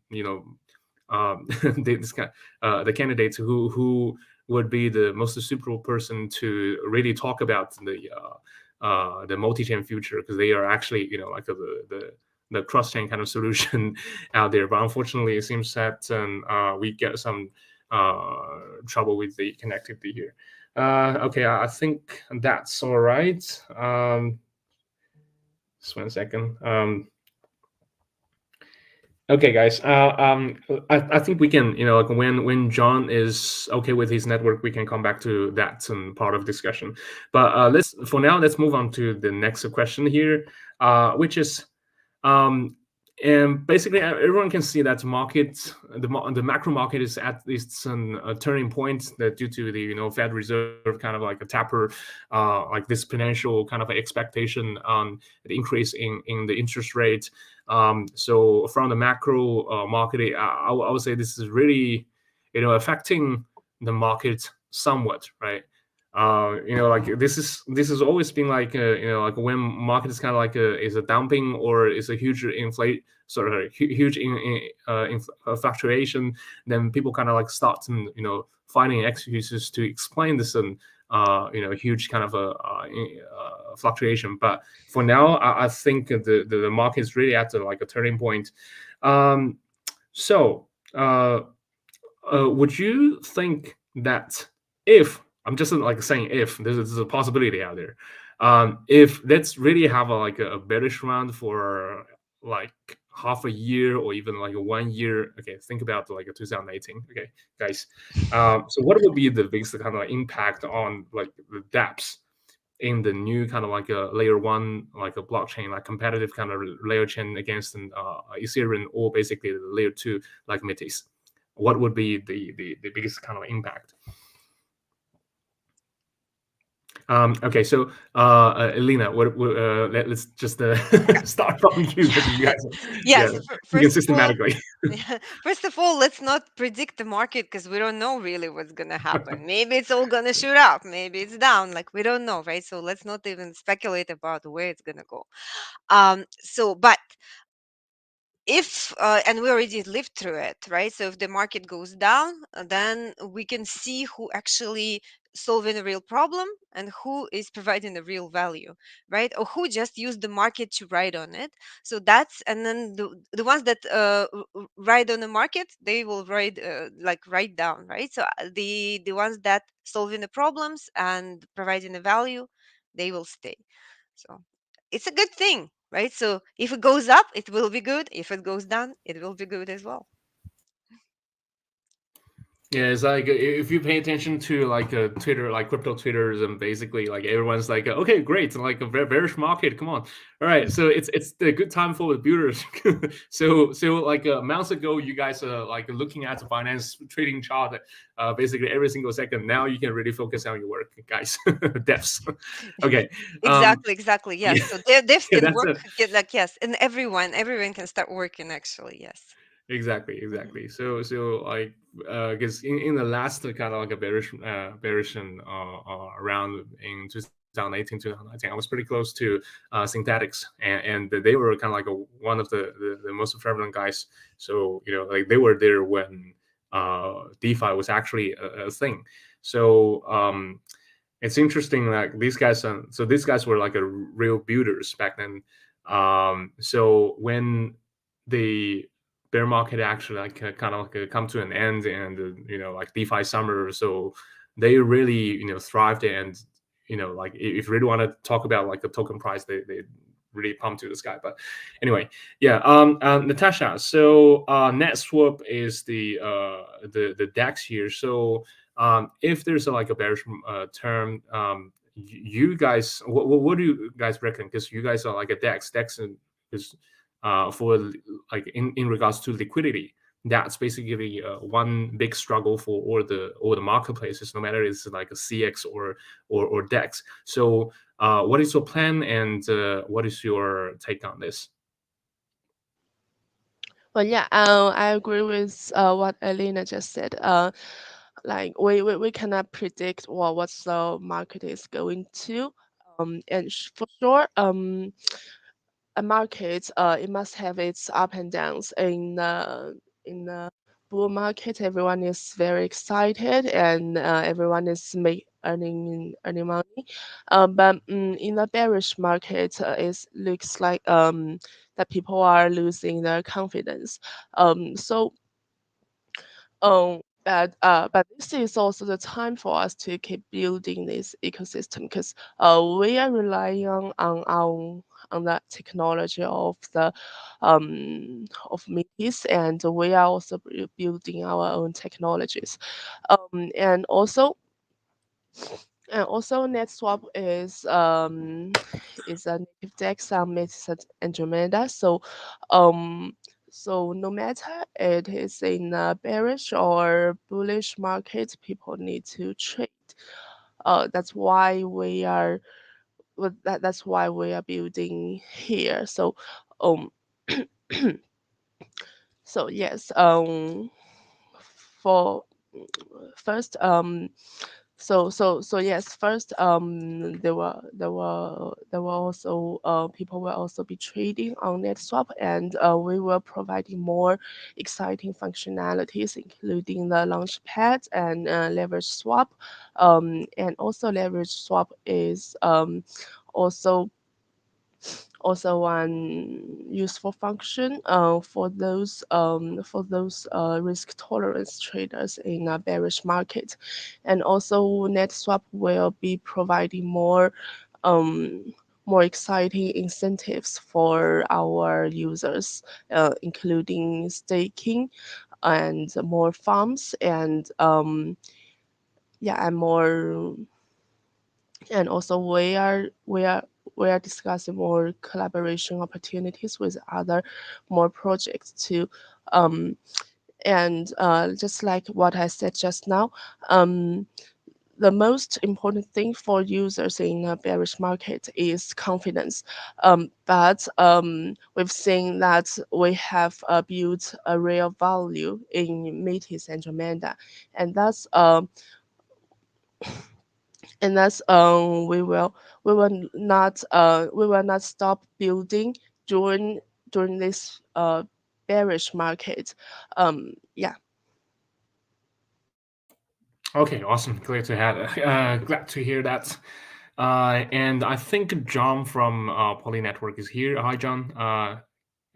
the candidates who would be the most suitable person to really talk about the multi-chain future, because they are actually like the cross-chain kind of solution out there. But unfortunately, it seems that we get some trouble with the connectivity here. Okay, I think that's all right. Just 1 second. Okay, guys. I think we can, like when John is okay with his network, we can come back to that part of discussion. But let's move on to the next question here, which is And basically, everyone can see that the macro market is at least a turning point that due to the Fed Reserve kind of like a taper, like this potential kind of expectation on the increase in the interest rate. So from the macro market, I would say this is really affecting the market somewhat, right? Like this is always been like like when market is kind of like is a dumping or is a huge huge fluctuation, then people kind of like start finding excuses to explain this and huge kind of a fluctuation. But for now, I think the market is really at like a turning point. So would you think that if I'm just like saying if there's a possibility out there, if let's really have like a bearish round for like half a year or even like a 1 year, okay, think about like a 2018, okay, guys. So what would be the biggest kind of impact on like the dApps in the new kind of like a layer one, like a blockchain, like competitive kind of layer chain against an Ethereum, or basically the layer two like Metis? What would be the biggest kind of impact? Okay, so Elena, let's just start from you. But you guys, Yes, you can first of all, systematically. first of all, let's not predict the market because we don't know really what's gonna happen. Maybe it's all gonna shoot up, maybe it's down. Like we don't know, right? So let's not even speculate about where it's gonna go. But if and we already lived through it, right? So if the market goes down, then we can see who actually solving a real problem and who is providing a real value, right? Or who just used the market to ride on it. So that's, and then the ones that ride on the market, they will ride ride down, right? So the ones that solving the problems and providing the value, they will stay. So it's a good thing, right? So if it goes up, it will be good. If it goes down, it will be good as well. Yeah, it's like if you pay attention to like Twitter, like crypto Twitters, and basically like everyone's like, okay, great, like a bearish market, come on, all right. So it's the good time for the builders. so like months ago, you guys are like looking at the finance trading chart, basically every single second. Now you can really focus on your work, guys. Devs, okay. Exactly. Yes. Yeah, So devs yeah, can that's work. a Yes, and everyone can start working. Actually, yes. exactly. So like because in the last kind of like a bearish round in 2018 2019, I was pretty close to synthetics, and they were kind of like one of the most prevalent guys. So like they were there when DeFi was actually a thing. So it's interesting, like these guys so these guys were like a real builders back then. So when the bear market actually like kind of like come to an end, and like DeFi summer, so they really thrived. And like if you really want to talk about like the token price, they really pumped to the sky. But anyway, yeah. Natasha, so NetSwap is the DEX here. So if there's like a bearish term, you guys, what do you guys reckon? Because you guys are like a DEX is for like in regards to liquidity. That's basically one big struggle for all the marketplaces, no matter it's like a CX or DEX. So what is your plan, and what is your take on this? Well, yeah, I agree with what Elena just said. Like we cannot predict what the market is going to. And for sure, a market it must have its up and downs. In the bull market, everyone is very excited and everyone is earning money. But in the bearish market, it looks like that people are losing their confidence. So but this is also the time for us to keep building this ecosystem, because we are relying on that technology of Metis, and we are also building our own technologies. And also And also NetSwap is a native DEX on Metis and Andromeda. So no matter it is in a bearish or bullish market, people need to trade. That's why we are that's why we are building here. So um so yes, for first so yes, first there were also people will also be trading on NetSwap, and we were providing more exciting functionalities, including the launchpad and leverage swap. And also leverage swap is also one useful function for those risk tolerance traders in a bearish market. And also NetSwap will be providing more exciting incentives for our users, including staking and more farms and yeah and more. And also we are discussing more collaboration opportunities with other more projects too. um, and just like what I said just now, the most important thing for users in a bearish market is confidence. But we've seen that we have built a real value in Metis and Andromeda, and that's we will not stop building during this bearish market. Yeah. Okay, awesome. Glad to have glad to hear that. And I think John from Poly Network is here. Hi, John.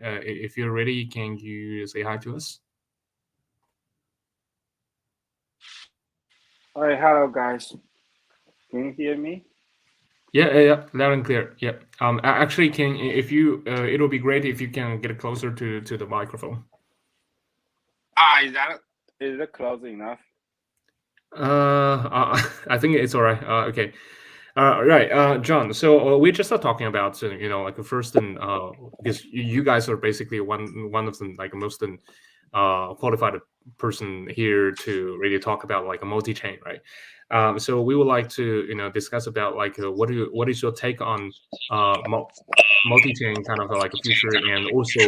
If you're ready, can you say hi to us? Hi, hello guys. Can you hear me? Yeah, loud and clear. Yeah. Actually, can if you, it'll be great if you can get closer to the microphone. Is it close enough? I think it's all right. Okay. Right, John. So we just are talking about like the first and because you guys are basically one of the like most qualified person here to really talk about like a multi-chain, right? So we would like to discuss about like what is your take on multi-chain kind of like a future, and also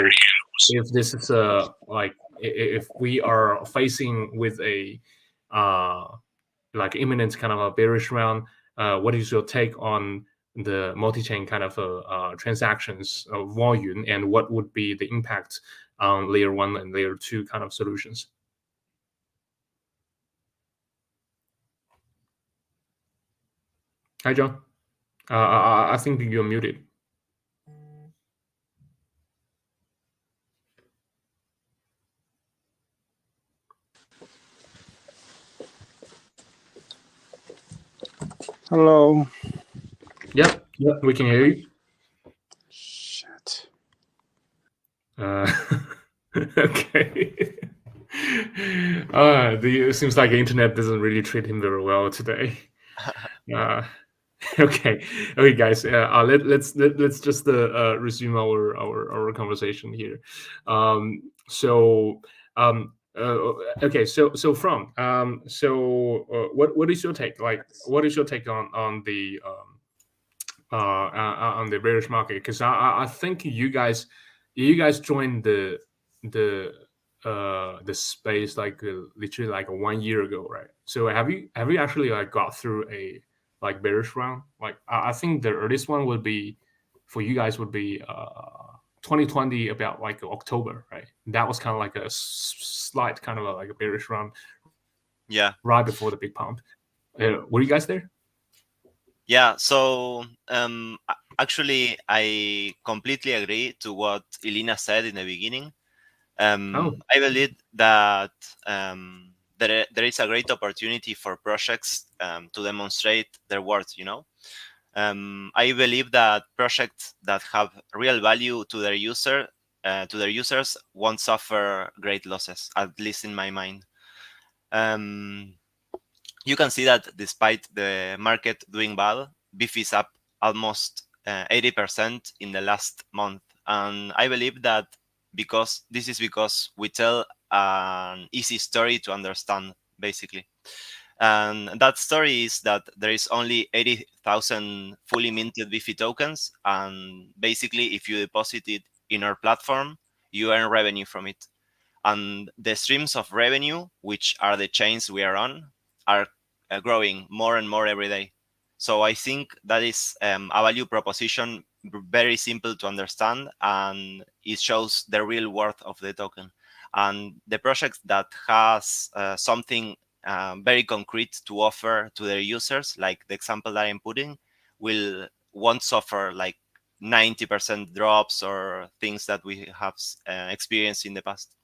if this is like if we are facing with a uh like imminent kind of a bearish round, what is your take on the multi-chain kind of transactions volume, and what would be the impact on layer one and layer two kind of solutions? Hi, John. I think you're muted. Hello. Yep, we can hear you. Shit. Okay. It seems like the internet doesn't really treat him very well today. Okay, guys. Let's just resume our conversation here. Okay. What is your take? Like, what is your take on the bearish market? Because I think you guys joined the space like literally like 1 year ago, right? So have you actually like got through a like bearish round? Like I think the earliest one would be for you guys would be 2020, about like October, right? That was kind of like a slight kind of like a bearish round. Yeah. Right before the big pump. Were you guys there? Yeah. So actually, I completely agree to what Elena said in the beginning. I believe that there is a great opportunity for projects to demonstrate their worth. I believe that projects that have real value to their users won't suffer great losses, at least in my mind. you can see that despite the market doing bad, beef is up almost 80% in the last month. And I believe that because we tell an easy story to understand, basically. And that story is that there is only 80,000 fully minted Bifi tokens. And basically, if you deposit it in our platform, you earn revenue from it. And the streams of revenue, which are the chains we are on, are growing more and more every day. So I think that is a value proposition very simple to understand, and it shows the real worth of the token. And the project that has something very concrete to offer to their users, like the example that I'm putting, won't suffer like 90% drops or things that we have experienced in the past.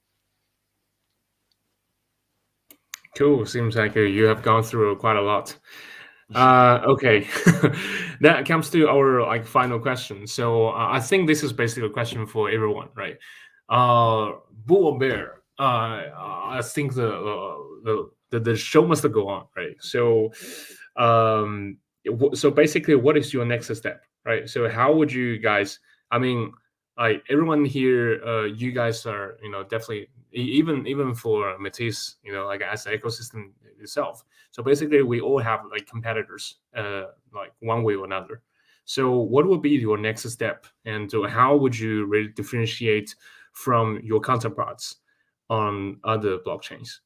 Cool. Seems like you have gone through quite a lot. Okay, that comes to our like final question. So I think this is basically a question for everyone, right? Bull or bear? I think the show must go on, right? So, so basically, what is your next step, right? So how would you guys? I mean, like everyone here, you guys are, definitely even for Metis, like as an ecosystem itself. So basically, we all have like competitors, like one way or another. So what would be your next step, and how would you really differentiate from your counterparts on other blockchains?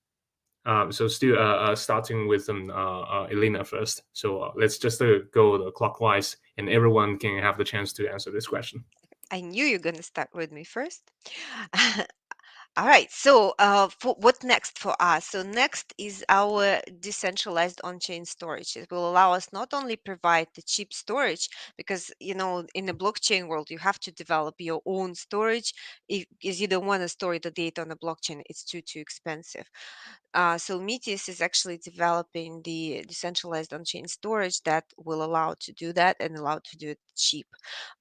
So still starting with Elena first. So let's just go clockwise, and everyone can have the chance to answer this question. I knew you're going to start with me first. All right. So, for what next for us? So, next is our decentralized on-chain storage. It will allow us not only provide the cheap storage, because in the blockchain world, you have to develop your own storage, because you don't want to store the data on the blockchain; it's too expensive. So Metis is actually developing the decentralized on-chain storage that will allow to do that and allow to do it cheap.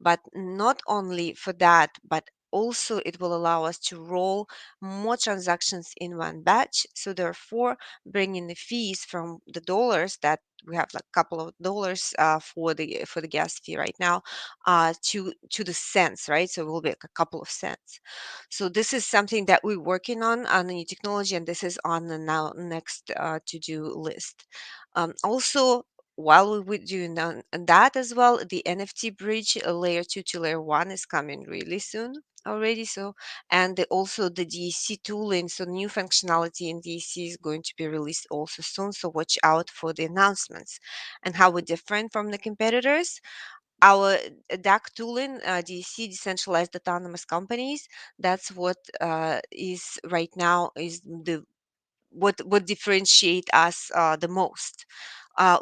But not only for that, but also it will allow us to roll more transactions in one batch. So therefore, bringing the fees from the dollars that we have, like a couple of dollars for the gas fee right now, to the cents, right? So it will be like a couple of cents. So this is something that we're working on the new technology, and this is on the now next to-do list. Also, while we're doing that as well, the NFT bridge layer 2 to layer 1 is coming really soon already. So, and also the DEC tooling, so new functionality in DEC is going to be released also soon. So watch out for the announcements. And how we're different from the competitors, our DAC tooling, DEC, decentralized autonomous companies, that's what is right now is the what differentiate us the most.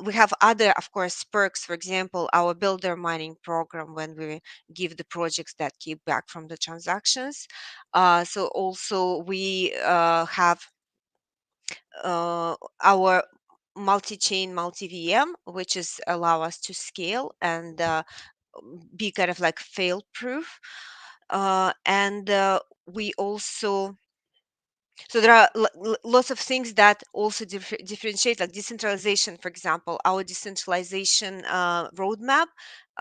We have other, of course, perks. For example, our builder mining program, when we give the projects that keep back from the transactions. So also we have our multi-chain, multi-VM, which is allow us to scale and be kind of like fail proof. And we also, so there are lots of things that also differentiate, like decentralization, for example, our decentralization roadmap.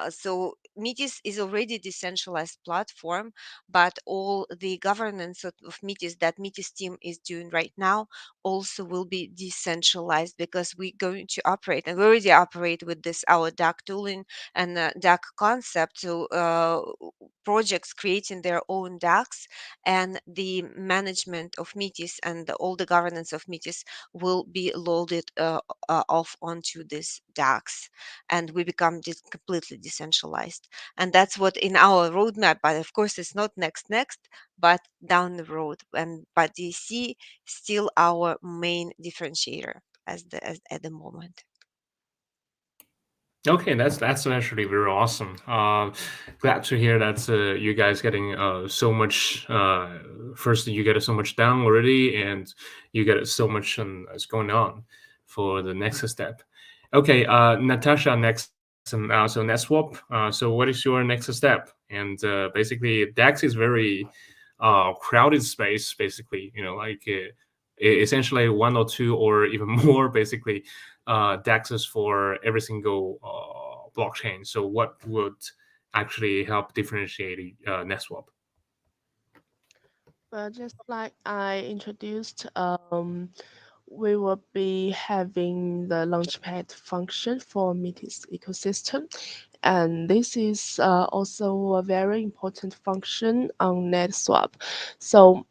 So Metis is already a decentralized platform, but all the governance of Metis that Metis team is doing right now also will be decentralized, because we're going to operate, and we already operate with this, our DAC tooling and DAC concept. So projects creating their own DACs, and the management of Metis and all the governance of Metis will be loaded off onto this DAX, and we become completely decentralized. And that's what in our roadmap, but of course it's not next, but down the road. And but DC still our main differentiator as at the moment. Okay, that's actually very awesome. Glad to hear that you guys getting so much. First, you get so much done already, and you get so much is going on for the next step. Okay, Natasha, next. So NetSwap. So what is your next step? And basically, DAX is very crowded space. Basically, like essentially 1 or 2 or even more, basically, DEXs for every single blockchain. So what would actually help differentiate NetSwap? Well, just like I introduced, we will be having the Launchpad function for Metis ecosystem. And this is also a very important function on NetSwap. So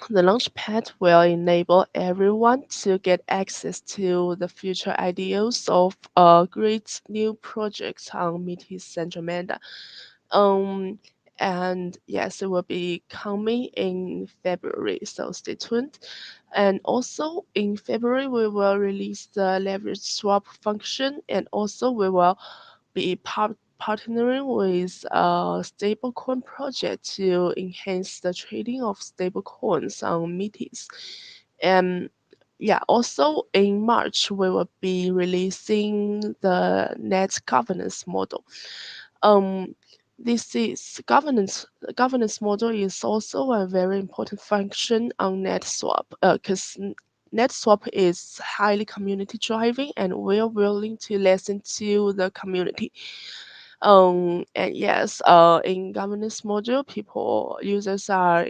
the Launchpad will enable everyone to get access to the future ideas of great new projects on Metis Andromeda. Um, and yes, it will be coming in February, so stay tuned. And also in February, we will release the leverage swap function, and also we will be partnering with a stablecoin project to enhance the trading of stablecoins on Metis. And yeah, also in March, we will be releasing the net governance model. Um, this is governance model is also a very important function on NetSwap because NetSwap is highly community driving and we're willing to listen to the community. And yes, in governance module, users are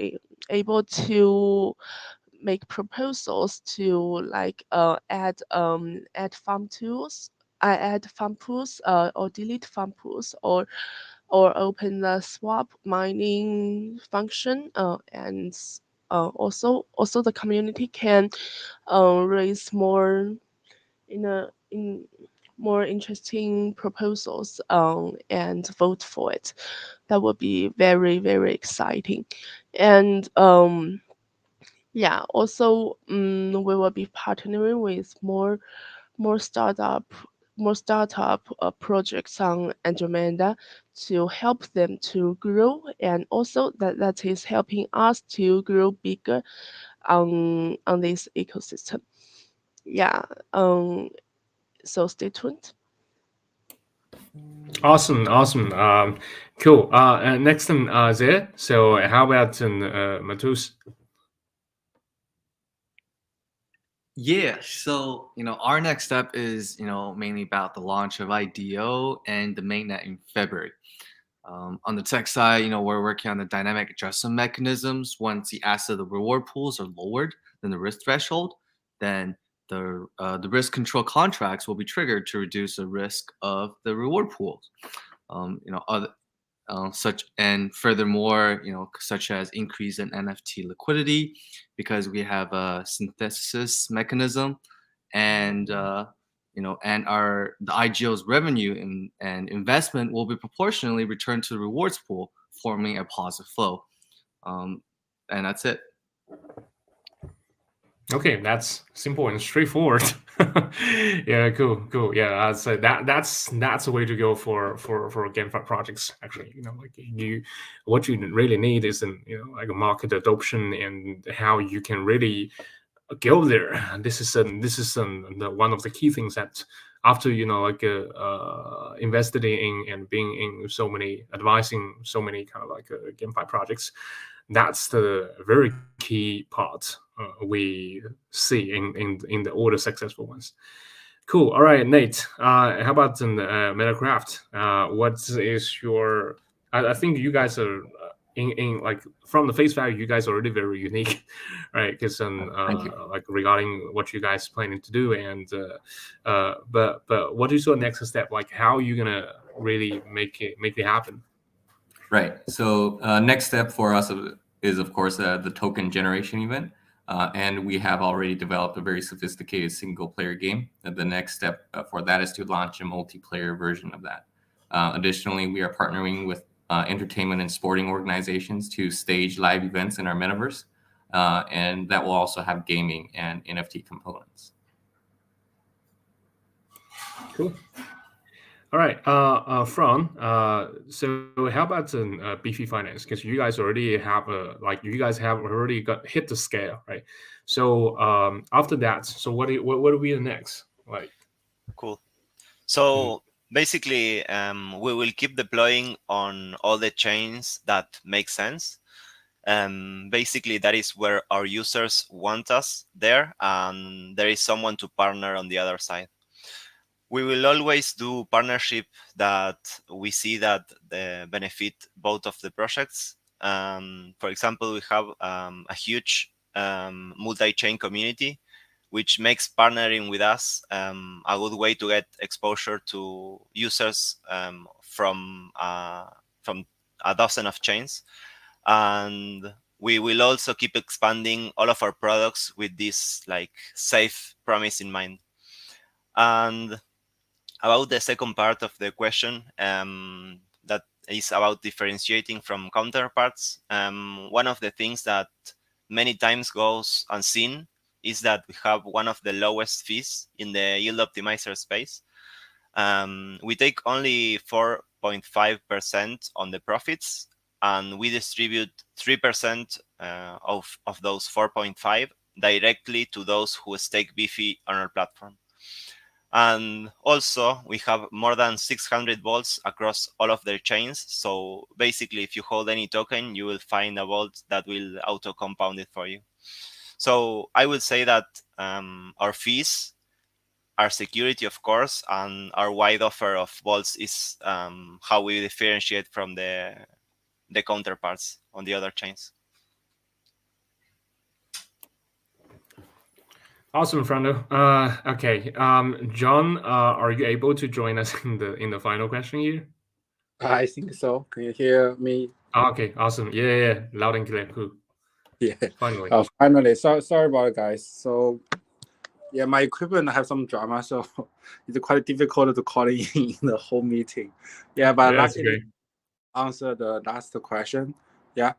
able to make proposals to like add farm tools, add farm pools, or delete farm pools, or open the swap mining function, and also the community can raise more in more interesting proposals and vote for it. That would be very, very exciting. And yeah, also we will be partnering with more startup projects on Andromeda to help them to grow, and also that is helping us to grow bigger on this ecosystem. Yeah, so stay tuned. Awesome. Cool. Next on Zhe. So how about Matus? Yeah, so our next step is mainly about the launch of IDO and the mainnet in February. On the tech side, we're working on the dynamic adjustment mechanisms. Once the asset of the reward pools are lowered than the risk threshold, then the risk control contracts will be triggered to reduce the risk of the reward pools. Furthermore, such as increase in NFT liquidity, because we have a synthesis mechanism, and the IGO's revenue and investment will be proportionally returned to the rewards pool, forming a positive flow. And that's it. Okay, that's simple and straightforward. Yeah, cool. Yeah, I'd say that's a way to go for GameFi projects. Actually, what you really need is like a market adoption and how you can really go there. This is one of the key things that after invested in and being in advising so many kind of like GameFi projects, that's the very key part we see in the all the successful ones. Cool. All right, Nate. How about in Metacraft? What is your? I think you guys are in like from the face value, you guys are already very unique, right? Because like regarding what you guys planning to do, and but what is your next step? Like, how are you gonna really make it happen? Right. So next step for us is, of course, the token generation event. And we have already developed a very sophisticated single-player game. The next step for that is to launch a multiplayer version of that. Additionally, we are partnering with entertainment and sporting organizations to stage live events in our metaverse. And that will also have gaming and NFT components. Cool. All right, Fran. So how about Beefy Finance? Because you guys already have already hit the scale, right? So after that, so what will be the next? Like, cool. So basically, we will keep deploying on all the chains that make sense. Basically, that is where our users want us there, and there is someone to partner on the other side. We will always do partnership that we see that benefit both of the projects. For example, we have a huge multi-chain community, which makes partnering with us a good way to get exposure to users from a dozen of chains. And we will also keep expanding all of our products with this like safe promise in mind. And about the second part of the question, that is about differentiating from counterparts. One of the things that many times goes unseen is that we have one of the lowest fees in the yield optimizer space. We take only 4.5% on the profits, and we distribute 3% of those 4.5 directly to those who stake Bifi on our platform. And also, we have more than 600 vaults across all of their chains. So basically, if you hold any token, you will find a vault that will auto-compound it for you. So I would say that our fees, our security, of course, and our wide offer of vaults is how we differentiate from the counterparts on the other chains. Awesome, Frondo. Okay, John, are you able to join us in the final question here? I think so. Can you hear me? Okay, awesome. Yeah, loud and clear. Cool. Yeah. Finally. Finally. Sorry about it, guys. So, yeah, my equipment have some drama, so it's quite difficult to call in the whole meeting. Yeah, but luckily answer the last question. Yeah.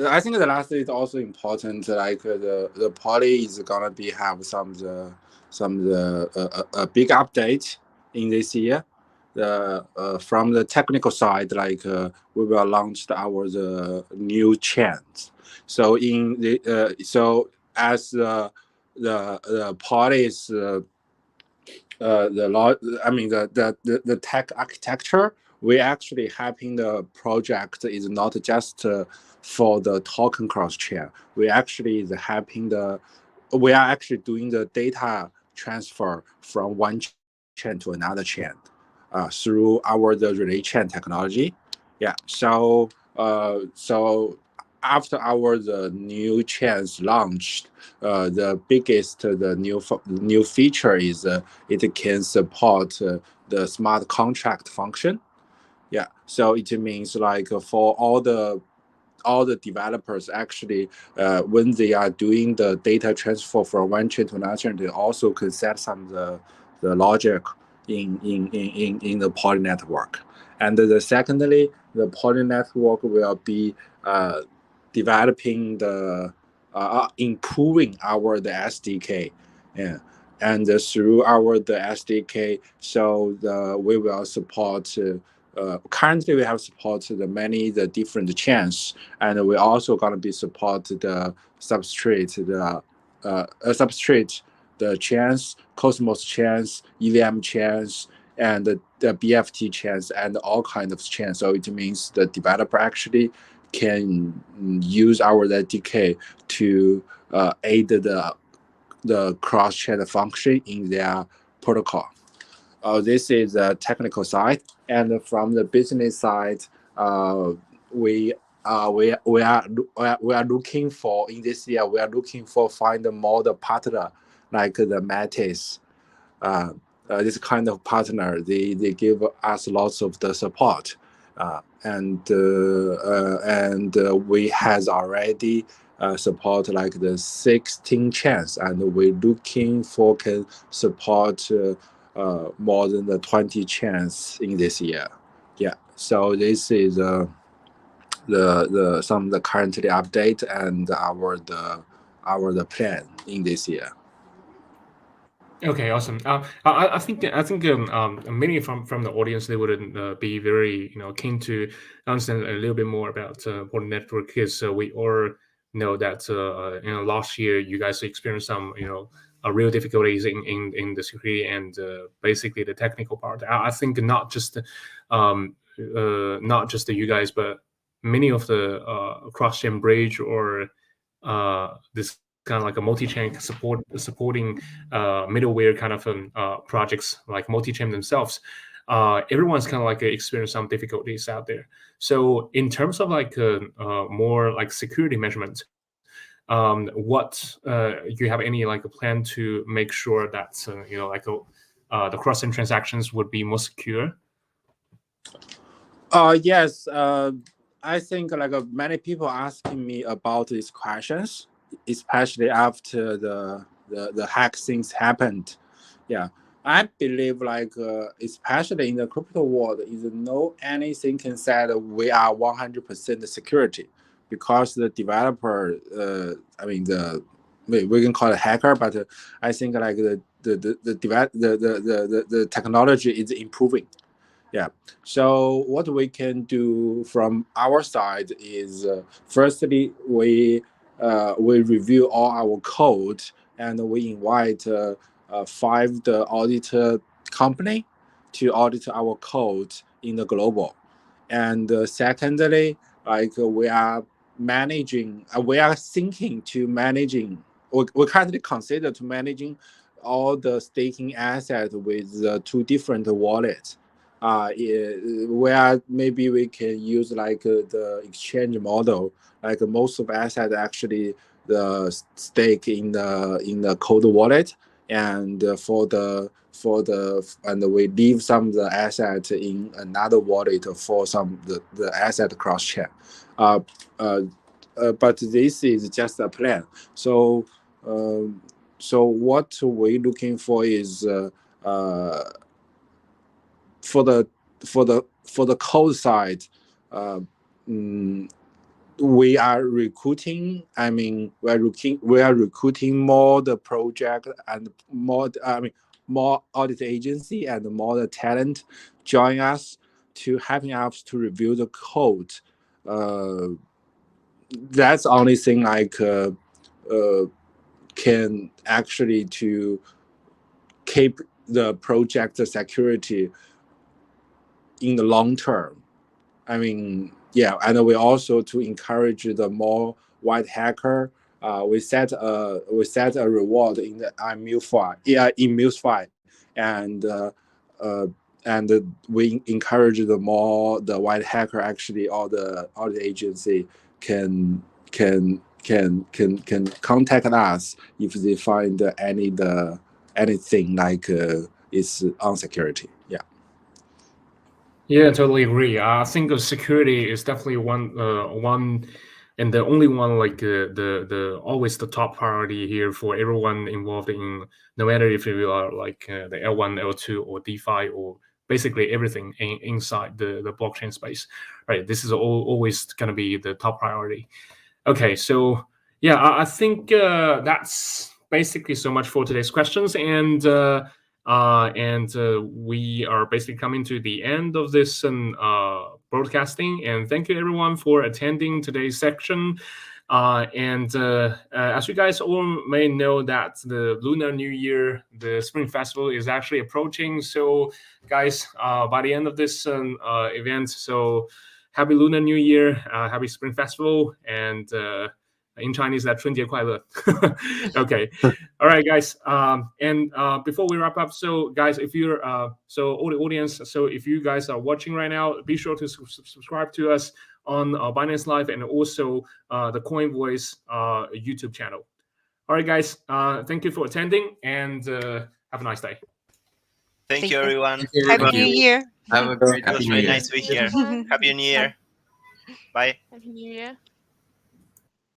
I think the last is also important. Like the poly is gonna be have some big update in this year. From the technical side, like we will launch our new chains. So in the as the poly is the tech architecture, we actually having the project is not just for the token cross chain. We actually is having we are actually doing the data transfer from one chain to another chain through the relay chain technology. Yeah. So after the new chains launched, the biggest new feature is it can support the smart contract function. Yeah, so it means like for all the developers actually when they are doing the data transfer from one chain to another chain, they also can set some the logic in the poly network. And secondly, the poly network will be developing improving the SDK, yeah, and through the SDK, so we will support. Currently, we have supported many different chains, and we also going to be support the substrate, the chains, Cosmos chains, EVM chains, and the BFT chains, and all kinds of chains. So it means the developer actually can use our SDK to aid the cross-chain function in their protocol. This is the technical side, and from the business side, we are looking for in this year. We are looking for find more the partner like the Metis. This kind of partner, they give us lots of the support, and we has already support like the 16 chains, and we're looking for can support more than the 20 chains in this year. Yeah, so this is some of the currently update and our plan in this year. Okay, awesome. I think many from the audience, they would be very keen to understand a little bit more about Poly Network, because we all know that last year you guys experienced some real difficulties in the security and basically the technical part. I think not just you guys, but many of the cross-chain bridge or this kind of like a multi-chain supporting middleware kind of projects like multi-chain themselves, everyone's kind of like experiencing some difficulties out there. So in terms of like more like security measurement, what you have any like a plan to make sure that like the cross-chain transactions would be more secure? Yes. I think like many people asking me about these questions, especially after the hack things happened. Yeah, I believe like especially in the crypto world, is no anything can say that we are 100% security, because the developer, I mean we can call it hacker, but I think like the technology is improving. Yeah. So what we can do from our side is, firstly, we review all our code, and we invite 5 the auditor company to audit our code in the global. And secondly, like we are managing, we are thinking to managing, we currently consider to managing all the staking assets with 2 different wallets. Where maybe we can use like the exchange model, like most of asset actually the stake in the cold wallet, and and we leave some of the asset in another wallet for some the asset cross chain. But this is just a plan. So so what we're looking for is for the code side, we are recruiting. I mean, we are recruiting more the project and more. I mean, more audit agency and more the talent join us to helping us to review the code. That's the only thing like can actually to keep the project security in the long term. I mean, yeah, and we also to encourage the more white hacker. We set a reward in the MuleSoft, and we encourage the more the white hacker actually all the agency can contact us if they find anything like is on security. Yeah. Yeah, totally agree. I think security is definitely one and the only one, like the always the top priority here for everyone involved in, no matter if you are like the L1, L2, or DeFi, or basically everything inside the blockchain space, right? This is always going to be the top priority. Okay, so yeah, I think that's basically so much for today's questions, and we are basically coming to the end of this broadcasting. And thank you everyone for attending today's section. As you guys all may know, that the Lunar New Year, the Spring Festival, is actually approaching. So, guys, by the end of this event, so Happy Lunar New Year, Happy Spring Festival, and in Chinese, that 春节快乐. Okay. All right, guys. Before we wrap up, so guys, if you're so all the audience, so if you guys are watching right now, be sure to subscribe to us on Binance Live and also the Coin Voice YouTube channel. All right, guys. Thank you for attending, and have a nice day. Thank you, everyone. Happy New Year. Have a great It was New very Year. nice to be here. Happy New Year. Bye. Happy New Year.